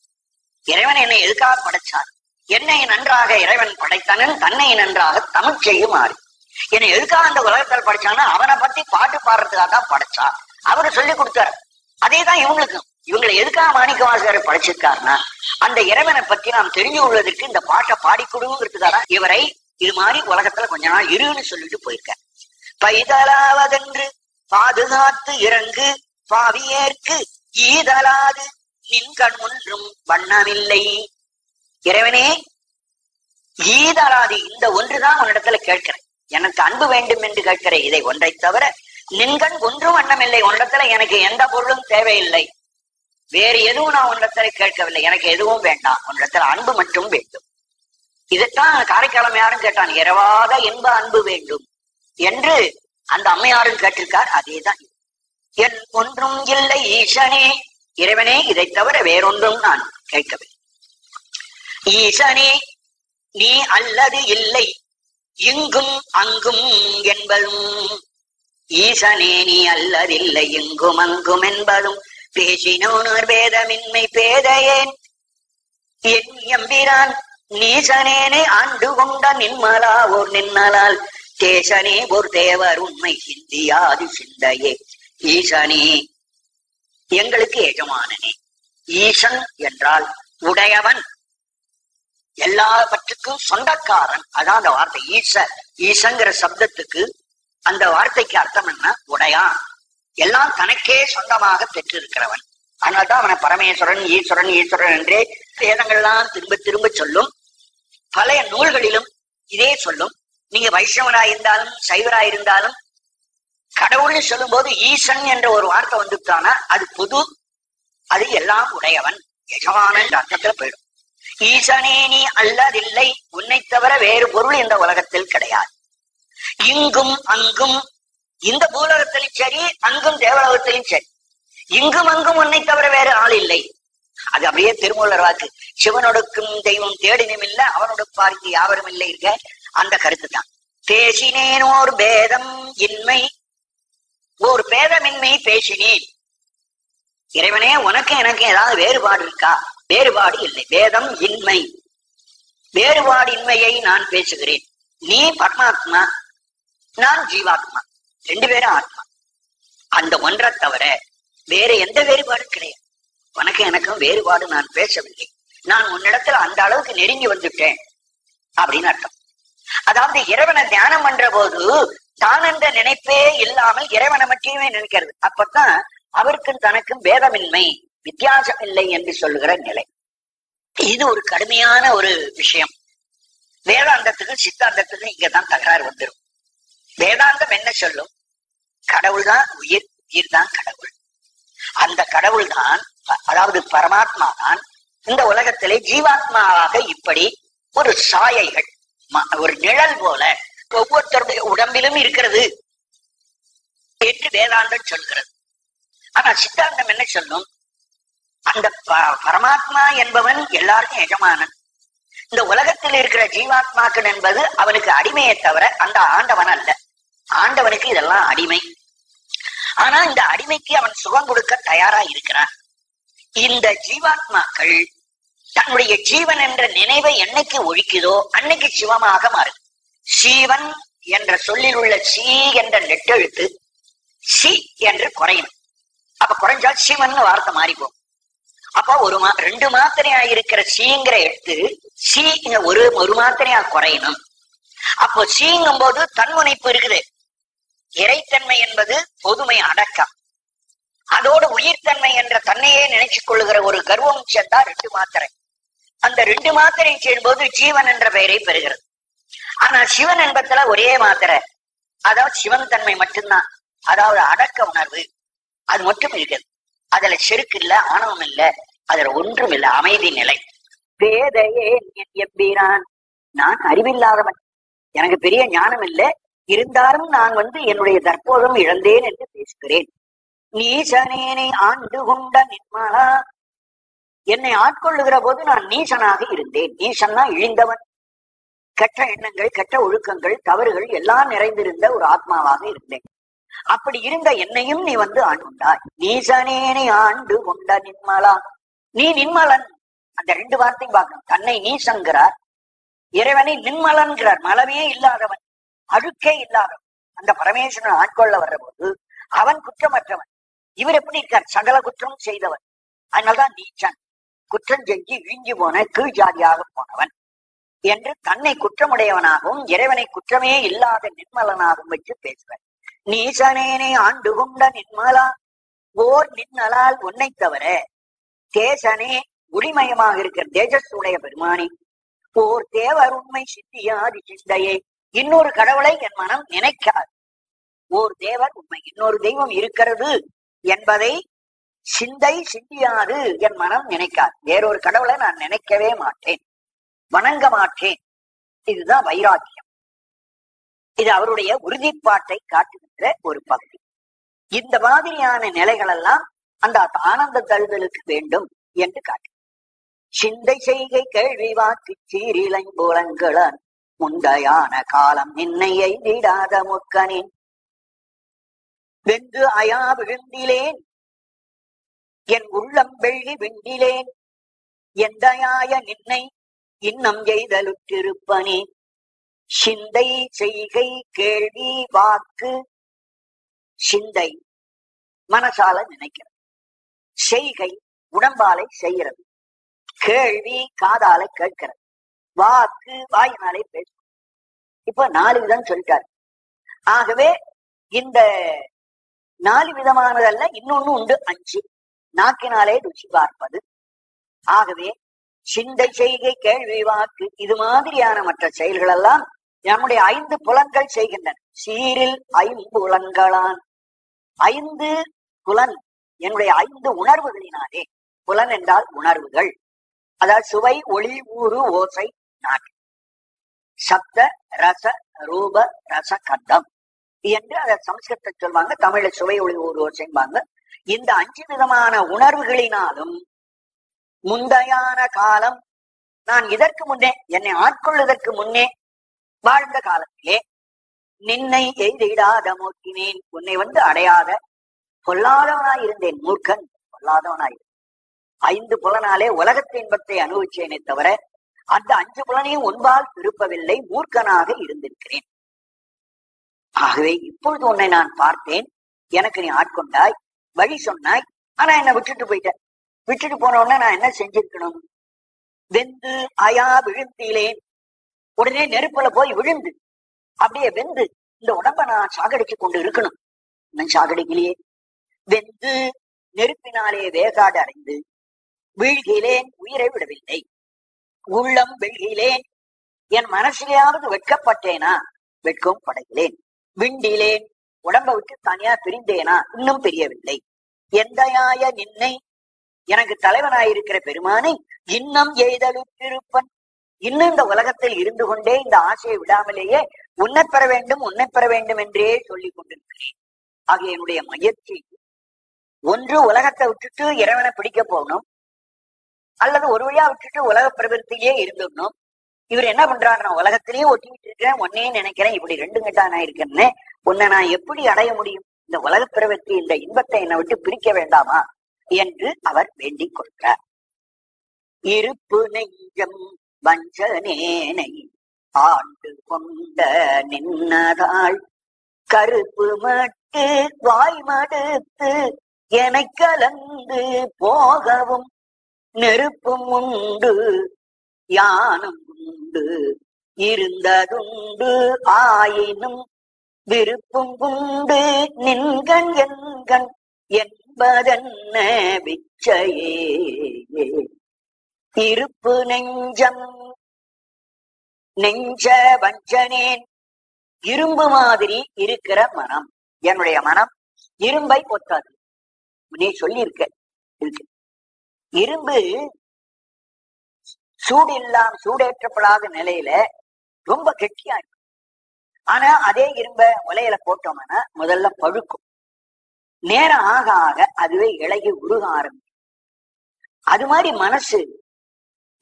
இறைவன் என்னை எதுக்காக படைச்சான், என்னை நன்றாக இறைவன் படைத்தனன் தன்னை நன்றாக தமிழ் செய்யுமாறு. என்னை எதுக்காக அந்த உலகத்துல படைச்சான்னா அவனை பத்தி பாட்டு பாடுறதுக்காக தான் படைச்சான், அவரு சொல்லி கொடுத்தாரு. அதேதான் இவங்களுக்கும். இவங்களை எதுக்காக மாணிக்கவாசகரை படைச்சிருக்காருன்னா அந்த இறைவனை பத்தி நாம் தெரிஞ்சு கொள்வதற்கு இந்த பாட்டை பாடி கொடுங்கிறதுக்காக இவரை இது மாதிரி உலகத்துல கொஞ்ச நாள் இருன்னு சொல்லிட்டு போயிருக்கார். பைதலாவதென்று பாதுகாத்து இறங்கு பாவியேற்கு ஈதலாது நின்கண் ஒன்றும் வண்ணமில்லை. இறைவனே ஈதலாது இந்த ஒன்றுதான் உன்னிடத்துல கேட்கிறேன், எனக்கு அன்பு வேண்டும் என்று கேட்கிறேன். இதை ஒன்றை தவிர நின்கண் ஒன்றும் வண்ணமில்லை. உன்னிடத்துல எனக்கு எந்த பொருளும் தேவையில்லை, வேறு எதுவும் நான் உன்னிடத்துல கேட்கவில்லை, எனக்கு எதுவும் வேண்டாம், உன்னிடத்துல அன்பு மட்டும் வேண்டும். இதைத்தான் காரைக்காலம் யாரும் கேட்டான், இரவாத இன்ப அன்பு வேண்டும் என்று அந்த அம்மையாரும் கேட்டிருக்கார். அதேதான் என் ஒன்றும் இல்லை ஈசனே, இறைவனே இதை தவிர வேறொன்றும் நான் கேட்கவில்லை. ஈசனே நீ அல்லது இல்லை இங்கும் அங்கும் என்பதும், ஈசனே நீ அல்லதில்லை இங்கும் அங்கும் என்பதும் பேசினோர் வேதமின்மை பேதையேன் என் எம்பிரான் நீசனேனே ஆண்டு கொண்ட நின்மலா ஓர் நின்னலால் தேசனே ஒரு தேவர் உண்மை சிந்தியாது சிந்தையே. ஈசனே எங்களுக்கு எஜமானனே, ஈசன் என்றால் உடையவன் எல்லாவற்றுக்கும் சொந்தக்காரன். அதான் அந்த வார்த்தை ஈசங்கிற சப்தத்துக்கு அந்த வார்த்தைக்கு அர்த்தம் என்ன? உடையான், எல்லாம் தனக்கே சொந்தமாக பெற்றிருக்கிறவன். அதனால்தான் அவனை பரமேஸ்வரன் ஈஸ்வரன் ஈஸ்வரன் என்றே வேதங்கள்லாம் திரும்ப திரும்ப சொல்லும். பழைய நூல்களிலும் இதே சொல்லும். நீங்க வைஷ்ணவராயிருந்தாலும் சைவராயிருந்தாலும் கடவுள்னு சொல்லும் போது ஈசன் என்ற ஒரு வார்த்தை வந்துட்டானா அது பொது, அது எல்லாம் உடையவன் எஜமானன் அர்த்தத்துல போயிடும். ஈசனே நீ அல்லதில்லை, உன்னை தவிர வேறு பொருள் இந்த உலகத்தில் கிடையாது. இங்கும் அங்கும், இந்த பூலகத்திலும் சரி அங்கும் தேவலோகத்திலும் சரி, இங்கும் அங்கும் உன்னை தவிர வேறு ஆள் இல்லை. அது அப்படியே திருமூலர் வாக்கு. சிவனொடுக்கும் தெய்வம் தேடினும் இல்ல, அவனொடுப்பாருக்கு யாவரும் இல்லை இருக்க அந்த கருத்து தான். பேசினேன் ஓர் பேதம் இன்மை, ஓர் பேதமின்மை பேசினேன். இறைவனே உனக்கு எனக்கு ஏதாவது வேறுபாடு இருக்கா? வேறுபாடு இல்லை. பேதம் இன்மை, வேறுபாடின்மையை நான் பேசுகிறேன். நீ பரமாத்மா, நான் ஜீவாத்மா, ரெண்டு பேரும் ஆத்மா. அந்த ஒன்றை தவிர வேற எந்த வேறுபாடும் கிடையாது. உனக்கு எனக்கும் வேறுபாடு நான் பேசவில்லை. நான் உன்னிடத்துல அந்த அளவுக்கு நெருங்கி வந்துட்டேன் அப்படின்னு அர்த்தம். அதாவது இறைவனை தியானம் பண்ற போது தான் என்ற நினைப்பே இல்லாமல் இறைவனை மட்டுமே நினைக்கிறது. அப்பத்தான் அவருக்கும் தனக்கும் பேதமின்மை, வித்தியாசம் இல்லை என்று சொல்லுகிற நிலை. இது ஒரு கடுமையான ஒரு விஷயம். வேதாந்தத்துக்கும் சித்தாந்தத்துக்கும் இங்கதான் தகராறு வந்துடும். வேதாந்தம் என்ன சொல்லும்? கடவுள் தான் உயிர், உயிர் தான் கடவுள். அந்த கடவுள் தான், அதாவது பரமாத்மா தான் இந்த உலகத்திலே ஜீவாத்மாவாக இப்படி ஒரு சாயைகள், ஒரு நிழல் போல ஒவ்வொருத்தருடைய உடம்பிலும் இருக்கிறது என்று வேதாந்தம் சொல்கிறது. ஆனா சித்தாந்தம் என்ன சொல்லும்? அந்த பரமாத்மா என்பவன் எல்லாருக்கும் எஜமானன். இந்த உலகத்தில் இருக்கிற ஜீவாத்மாக்கள் என்பது அவனுக்கு அடிமையை தவிர அந்த ஆண்டவன் அல்ல. ஆண்டவனுக்கு இதெல்லாம் அடிமை. ஆனா இந்த அடிமைக்கு அவன் சுகம் கொடுக்க தயாரா இருக்கிறான். இந்த ஜீவாத்மாக்கள் தன்னுடைய ஜீவன் என்ற நினைவை என்னைக்கு ஒழிக்குதோ அன்னைக்கு சிவமாக மாறுது. சீவன் என்ற சொல்லில் உள்ள சி என்ற நெட்டெழுத்து சி என்று குறையும். அப்ப குறைஞ்சால் சிவன் வார்த்தை மாறி போகும். அப்ப ரெண்டு மாத்திரையா இருக்கிற சீங்கிற எழுத்து சி ஒரு மாத்திரையா குறையணும். அப்போ சீங்கும் போது தன்முனைப்பு இருக்குது. இறைத்தன்மை என்பது பொதுமை அடக்கம். அதோடு உயிர்த்தன்மை என்ற தன்னையே நினைச்சு கொள்ளுகிற ஒரு கர்வம் சேர்ந்தா ரெண்டு மாத்திரை. அந்த ரெண்டு மாத்திரை சேரும்போது ஜீவன் என்ற பெயரை பெறுகிறது. ஆனா சிவன் என்பதுல ஒரே மாத்திரை, அதாவது சிவன் தன்மை மட்டும்தான். அதாவது அடக்க உணர்வு அது மட்டும் இருக்குது. அதுல செருக்கு இல்ல, ஆணவம் இல்ல, அதுல ஒன்றும் இல்ல, அமைதி நிலை. வேதையே எம்பிரான், நான் அறிவில்லாதவன், எனக்கு பெரிய ஞானம் இல்லை, இருந்தாலும் நான் என்னுடைய தற்போதும் இழந்தேன் என்று பேசுகிறேன். நீசனேனை ஆண்டு கொண்ட நிர்மலா, என்னை ஆட்கொள்ளுகிற போது நான் நீசனாக இருந்தேன். நீசன்னா இழிந்தவன். கெட்ட எண்ணங்கள், கெட்ட ஒழுக்கங்கள், தவறுகள் எல்லாம் நிறைந்திருந்த ஒரு ஆத்மாவாக இருந்தேன். அப்படி இருந்த என்னையும் நீ ஆண்டுண்டாய். நீசனேனை ஆண்டு கொண்ட நிர்மலா, நீ நிர்மலன். அந்த ரெண்டு வார்த்தையும் பார்க்கணும். தன்னை நீசங்கிறார், இறைவனை நிர்மலன்கிறார். மலமே இல்லாதவன், அழுக்கே இல்லாதவன். அந்த பரமேஸ்வரன் ஆட்கொள்ள வர்ற போது அவன் குற்றமற்றவன். இவர் எப்படி இருக்கார்? சகல குற்றம் செய்தவன். அதனால்தான் நீச்சன், குற்றம் செஞ்சு இழிஞ்சு போன கீழ் ஜாதியாக போனவன் என்று தன்னை குற்றமுடையவனாகவும் இறைவனை குற்றமே இல்லாத நிர்மலனாகவும் வச்சு பேசுவார். நீசனேனை ஆண்டு கொண்ட நிர்மலா, ஓர் நின்னலால் உன்னை தவிர தேசனே ஒளிமயமாக இருக்கிற தேஜஸ் உடைய பெருமானி, ஓர் தேவர் உண்மை சித்தியாதி சிந்தையே, இன்னொரு கடவுளை என் மனம் நினைக்காது. ஓர் தேவர் உண்மை, இன்னொரு தெய்வம் இருக்கிறது என்பதை சிந்தை சிந்தியாது என் மனம் நினைக்காது. வேறொரு கடவுளை நான் நினைக்கவே மாட்டேன், வணங்க மாட்டேன். இதுதான் வைராக்கியம். இது அவருடைய உறுதிப்பாட்டை காட்டுகின்ற ஒரு பகுதி. இந்த மாதிரியான நிலைகள் எல்லாம் அந்த ஆனந்த தழுதலுக்கு வேண்டும் என்று காட்டு. சிந்தை செய்கை கேள்வி வாக்கு சீரிலைம்புலங்களான் முந்தையான காலம் நின்னையை விடாத முக்கனின் வெந்து அயா விழுந்திலேன், என் உள்ளம் வெள்ளி விண்டிலேன், எந்தையாய நின்னை இன்னம் எய்தலுற்றிருப்பனே. சிந்தை செய்கை கேள்வி வாக்கு, சிந்தை மனசால நினைக்கிறது, செய்கை உடம்பாலை செய்கிறது, கேள்வி காதால கேட்கிறது, வாக்கு வாயினாலே பேசும். இப்ப 4 விதம் சொல்லிட்டாரு. ஆகவே இந்த 4 விதமானதல்ல, இன்னொன்னு உண்டு 5. நாக்கினாலே ருச்சி பார்ப்பது. ஆகவே சிந்தை, செய்கை, கேள்வி, வாக்கு இது மாதிரியான மற்ற செயல்கள் எல்லாம் நம்முடைய 5 புலன்கள் செய்கின்றன. சீரில் 5 புலன்களான் 5 புலன் என்னுடைய 5 உணர்வுகளினாலே. புலன் என்றால் உணர்வுகள், அதாவது சுவை, ஒளி, ஊறு, ஓசை, நாக்கு, சப்த, ரச, ரூப, ரச, கந்தம் என்று அதை சம்ஸ்கிருத சொல்வாங்க. தமிழ்ல சுவை, ஒளி, ஊறு, ஓசைம்பாங்க. இந்த 5 விதமான உணர்வுகளினாலும் முந்தையான காலம், நான் இதற்கு முன்னே என்னை ஆட்கொள்வதற்கு முன்னே வாழ்ந்த காலத்திலே நின்னை எய்திடாத மூர்க்கினேன், உன்னை அடையாத பொல்லாதவனாயிருந்தேன். மூர்க்கன் பொல்லாதவனாயிருந்தேன். 5 புலனாலே உலகத்தின் இன்பத்தை அனுபவிச்சேனே தவிர அந்த 5 புலனையும் ஒன்பால் திருப்பவில்லை. மூர்க்கனாக இருந்திருக்கிறேன். ஆகவே இப்பொழுது உன்னை நான் பார்த்தேன், எனக்கு நீ ஆட்கொண்டாய், வழி சொன்னாய், ஆனா என்னை விட்டுட்டு போயிட்ட. விட்டுட்டு போன உடனே நான் என்ன செஞ்சிருக்கணும்? வெந்து அயா விழுந்திலேன், உடனே நெருப்புல போய் விழுந்து அப்படியே வெந்து இந்த உடம்ப நான் சாகடிச்சு கொண்டு இருக்கணும். நான் சாகடிக்கலையே. வெந்து நெருப்பினாலே வேகாடு அடைந்து வீழ்கிலேன், உயிரை விடவில்லை. உள்ளம் வெள்கிலேன், என் மனசிலேயாவது வெட்கப்பட்டேனா? வெட்கம் படைகளேன். விண்டிலேன், உடம்ப விட்டு தனியா பிரிந்தேனா? இன்னும் பிரியவில்லை. எந்தையாய நின்னை, எனக்கு தலைவனாயிருக்கிற பெருமானை இன்னம் எய்தலுற்றிருப்பன், இன்னும் இந்த உலகத்தில் இருந்து கொண்டே இந்த ஆசையை விடாமலேயே உன்னை பெற வேண்டும், உன்னை பெற வேண்டும் என்றே சொல்லிக் கொண்டிருக்கிறேன். ஆகிய என்னுடைய முயற்சி ஒன்று உலகத்தை விட்டுட்டு இறைவனை பிடிக்க போகணும், அல்லது ஒரு வழியா விட்டுட்டு உலக பிரபத்திலேயே இருந்துடணும். இவர் என்ன பண்றாரு? நான் உலகத்திலேயே ஒட்டிக்கிட்டு இருக்கிறேன், ஒன்னையும் நினைக்கிறேன், இப்படி 2 கட்டா நான் இருக்கேன்னு. உன்னை நான் எப்படி அடைய முடியும்? இந்த உலக பிரபத்தி, இந்த இன்பத்தை என்னை விட்டு பிரிக்க வேண்டாமா என்று அவர் வேண்டிக் கொள்கிறார். இருப்பு நெஞ்சம் வஞ்சனேனை ஆண்டு கொண்ட நின்னதாள் கருப்பு மட்டு வாய் மடுத்து எனை கலந்து போகவும் நெருப்பும் உண்டு யானும் உண்டு இருந்ததுண்டு ஆயினும் விருப்பும் உண்டு நின்கண் என்கண் என்பதென்ன விச்சையே. இருப்பு நெஞ்சம், நெஞ்ச வஞ்சனேன், இரும்பு மாதிரி இருக்கிற மனம். என்னுடைய மனம் இரும்பை ஒத்தாது. நீ சொல்லியிருக்க இருக்கு. இரும்பு சூடேற்றப்படாத நிலையில ரொம்ப கெட்டியா இருக்கும். ஆனா அதே இரும்ப உலையில போட்டோம்னா முதல்ல பழுக்கும். நேரம் ஆக ஆக அதுவே இளகி உருக ஆரம்பிக்கும். அது மாதிரி மனசு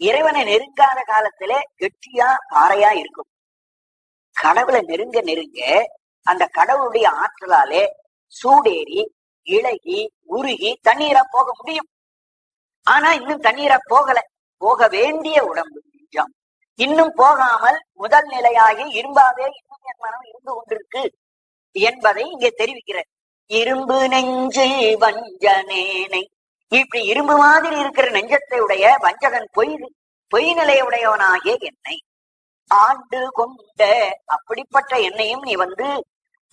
இறைவனை நெருங்காத காலத்துல கெட்டியா பாறையா இருக்கும். கடவுளை நெருங்க நெருங்க அந்த கடவுளுடைய ஆற்றலாலே சூடேறி இளகி உருகி தண்ணீரா போக முடியும். ஆனா இன்னும் தண்ணீரா போகல. போக வேண்டிய உடம்பு நெஞ்சம் இன்னும் போகாமல் முதல் நிலையாகி இரும்பாவே இன்னும் என் மனம் இருந்து கொண்டிருக்கு என்பதை இங்கே தெரிவிக்கிறார். இரும்பு நெஞ்சு வஞ்சனேனை, இப்படி இரும்பு மாதிரி இருக்கிற நெஞ்சத்தை உடைய வஞ்சகன் பொய் நிலையுடையவனாகிய என்னை ஆண்டு கொண்ட, அப்படிப்பட்ட என்னையும் நீ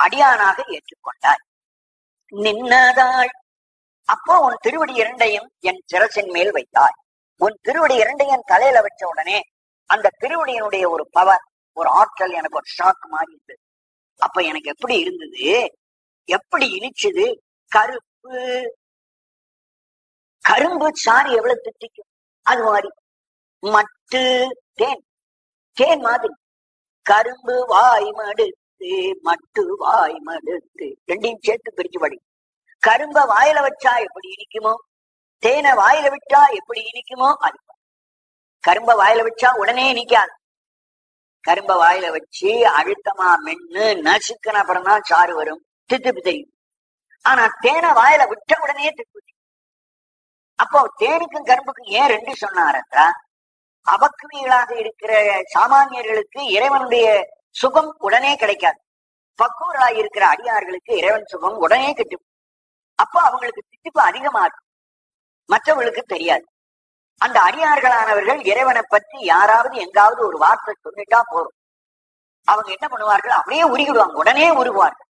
அடியானாக ஏற்றுக்கொண்டாய். நின்னதாள், அப்போ உன் திருவடி 2ஐயும் என் சிரசின் மேல் வைத்தாய். உன் திருவடி 2ஐயும் தலையில வச்ச உடனே அந்த திருவடியினுடைய ஒரு பவர், ஒரு ஆற்றல் எனக்கு ஒரு ஷாக் மாதிரி இருந்தது. அப்ப எனக்கு எப்படி இருந்தது? எப்படி இனிச்சது? கரும்பு சாறு எவ்வளவு திட்டிக்கும் அது மாதிரி. மட்டு தேன் மாதிரி. கரும்பு வாய் மடுத்து மட்டு வாய் மடுத்து, 2ஐயும் சேர்த்து பிரிச்சு படி. கரும்ப வாயில வச்சா எப்படி இனிக்குமோ, தேனை வாயில விட்டா எப்படி இனிக்குமோ அது. கரும்ப வாயில வச்சா உடனே இனிக்காது. கரும்ப வாயில வச்சு அழுத்தமா மென்னு நசுக்குன அப்புறம் தான் சாறு வரும், தித்துப்பு தெரியும். ஆனா தேனை வாயில விட்ட உடனே திப்பு. அப்போ தேனுக்கும் கரும்புக்கும் ஏன் 2 சொன்னாரா? அபக்குவிகளாக இருக்கிற சாமானியர்களுக்கு இறைவனுடைய சுகம் உடனே கிடைக்காது. பக்குவர்களாக இருக்கிற அடியார்களுக்கு இறைவன் சுகம் உடனே கிட்டும். அப்போ அவங்களுக்கு திட்டிப்பு அதிகமா இருக்கும், மற்றவர்களுக்கு தெரியாது. அந்த அடியார்களானவர்கள் இறைவனை பற்றி யாராவது எங்காவது ஒரு வார்த்தை சொல்லிட்டா போறோம், அவங்க என்ன பண்ணுவார்கள், அப்படியே உருகிடுவாங்க, உடனே உருகுவார்கள்.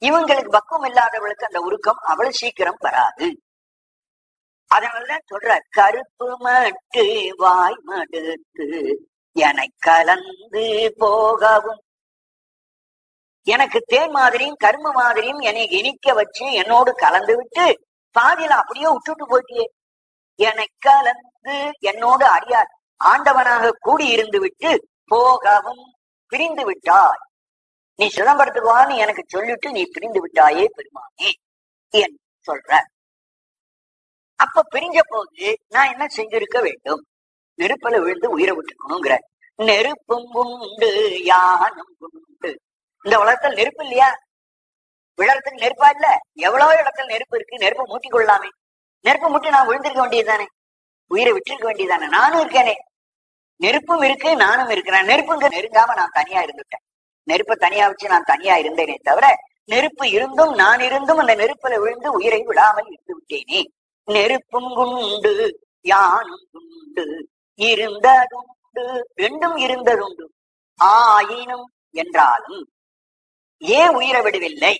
இவங்களுக்கு பக்குவம் இல்லாதவர்களுக்கு அந்த உருக்கம் அவ்வளவு சீக்கிரம் வராது. அதனாலதான் சொல்ற, கருப்பு மட்டு வாய் மடுத்து என்னை கலந்து போகவும், எனக்கு தேன் மாதிரியும் கரும்பு மாதிரியும் என்னை இனிக்க வச்சு என்னோடு கலந்து விட்டு பாதியில அப்படியே விட்டுட்டு போயிட்டியே, என்னை கலந்து என்னோடு அடியார் ஆண்டவனாக கூடி இருந்து விட்டு போகவும் பிரிந்து விட்டாய். நீ சிதம்பரத்துக்குவான்னு எனக்கு சொல்லிட்டு நீ பிரிந்து விட்டாயே பெருமானே என்று சொல்ற. அப்ப பிரிஞ்ச போது நான் என்ன செஞ்சிருக்க வேண்டும், நெருப்புல விழுந்து உயிரை விட்டுக்கணுங்கிற. நெருப்பும் உண்டு யானும் உண்டு. இந்த உலகத்தில் நெருப்பு இல்லையா? விழறதுக்கு நெருப்பா இல்ல? எவ்வளவு இடத்துல நெருப்பு இருக்கு, நெருப்பு மூட்டி கொள்ளாமே. நெருப்பு மூட்டி நான் விழுந்திருக்க வேண்டியதுதானே, உயிரை விட்டிருக்க வேண்டியதானே. நானும் இருக்கேனே, நெருப்பும் இருக்கு நானும் இருக்கிறேன். நெருப்புங்க நெருங்காம நான் தனியா இருந்துட்டேன். நெருப்பை தனியா வச்சு நான் தனியா இருந்தேனே தவிர, நெருப்பு இருந்தும் நான் இருந்தும் அந்த நெருப்புல விழுந்து உயிரை விடாமல் இருந்து விட்டேனே. நெருப்பும் உண்டு யானும் உண்டு இருந்ததுண்டு, ரெண்டும் இருந்ததுண்டு. ஆயினும் என்றாலும் ஏன் உயிரை விடவில்லை?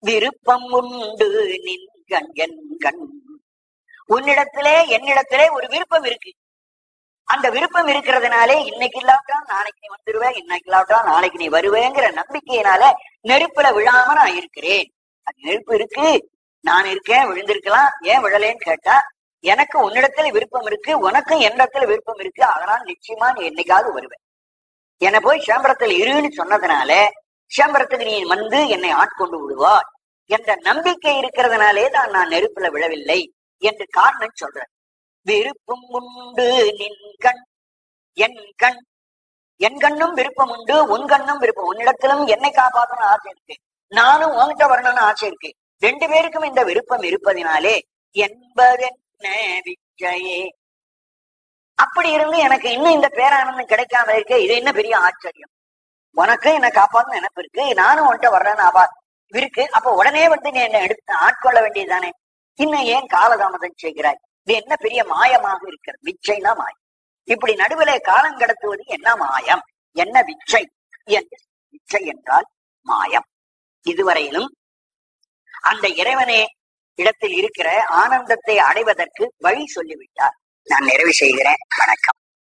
விருப்பம் உண்டு நின் கண் என் கண். உன்னிடத்திலே என்னிடத்திலே ஒரு விருப்பம் இருக்கு. அந்த விருப்பம் இருக்கிறதுனாலே இன்னைக்கு இல்லாட்டா நாளைக்கு நீ வந்துருவ, இன்னைக்கு இல்லாட்டா நாளைக்கு நீ வருவேங்கிற நம்பிக்கையினால நெருப்புல விழாம நான் இருக்கிறேன். அது நெருப்பு இருக்கு, நான் இருக்கேன், விழுந்திருக்கலாம். ஏன் விழலேன்னு கேட்டா, எனக்கு உன்னிடத்துல விருப்பம் இருக்கு, உனக்கும் என்னிடத்துல விருப்பம் இருக்கு. அதனால நிச்சயமா நீ என்னைக்காவது வருவேன். என்னை போய் சேம்பரத்தில் இருன்னு சொன்னதுனால சேம்பரத்துக்கு நீ வந்து என்னை ஆட்கொண்டு விடுவாய் என்ற நம்பிக்கை இருக்கிறதுனாலே தான் நான் நெருப்புல விழவில்லை என்று காரணம் சொல்றேன். விருப்பம் உண்டு நின் கண் என் கண். என் கண்ணும் விருப்பம் உண்டு, உன் கண்ணும் விருப்பம். உன்னிடத்திலும் என்னை காப்பாற்றணும்னு ஆசை இருக்கு, நானும் உன்கிட்ட வரணும்னு ஆசை இருக்கு. ரெண்டு பேருக்கும் இந்த விருப்பம் இருப்பதினாலே என்பதென்ன விச்சையே. அப்படி இருந்து எனக்கு இன்னும் இந்த பேரானந்தம் கிடைக்காம இருக்கு, இது என்ன பெரிய ஆச்சரியம். உனக்கு என்ன காப்பாற்ற நினைப்பு இருக்கு, நானும் உன்கிட்ட வர்றேன்னு ஆவா இருக்கு. அப்ப உடனே வந்து நீ என்ன எடுத்து ஆட்கொள்ள வேண்டியதுதானே, இன்னும் ஏன் காலதாமதம் செய்கிறாய்? இது என்ன பெரிய மாயமாக இருக்கிறது? விச்சைனா மாயம். இப்படி நடுவிலே காலம் கடத்துவது என்ன மாயம், என்ன விச்சை என்று. விச்சை என்றால் மாயம். இதுவரையிலும் அந்த இறைவனே இடத்தில் இருக்கிற ஆனந்தத்தை அடைவதற்கு வழி சொல்லிவிட்டார். நான் நிறைவு செய்கிறேன். வணக்கம்.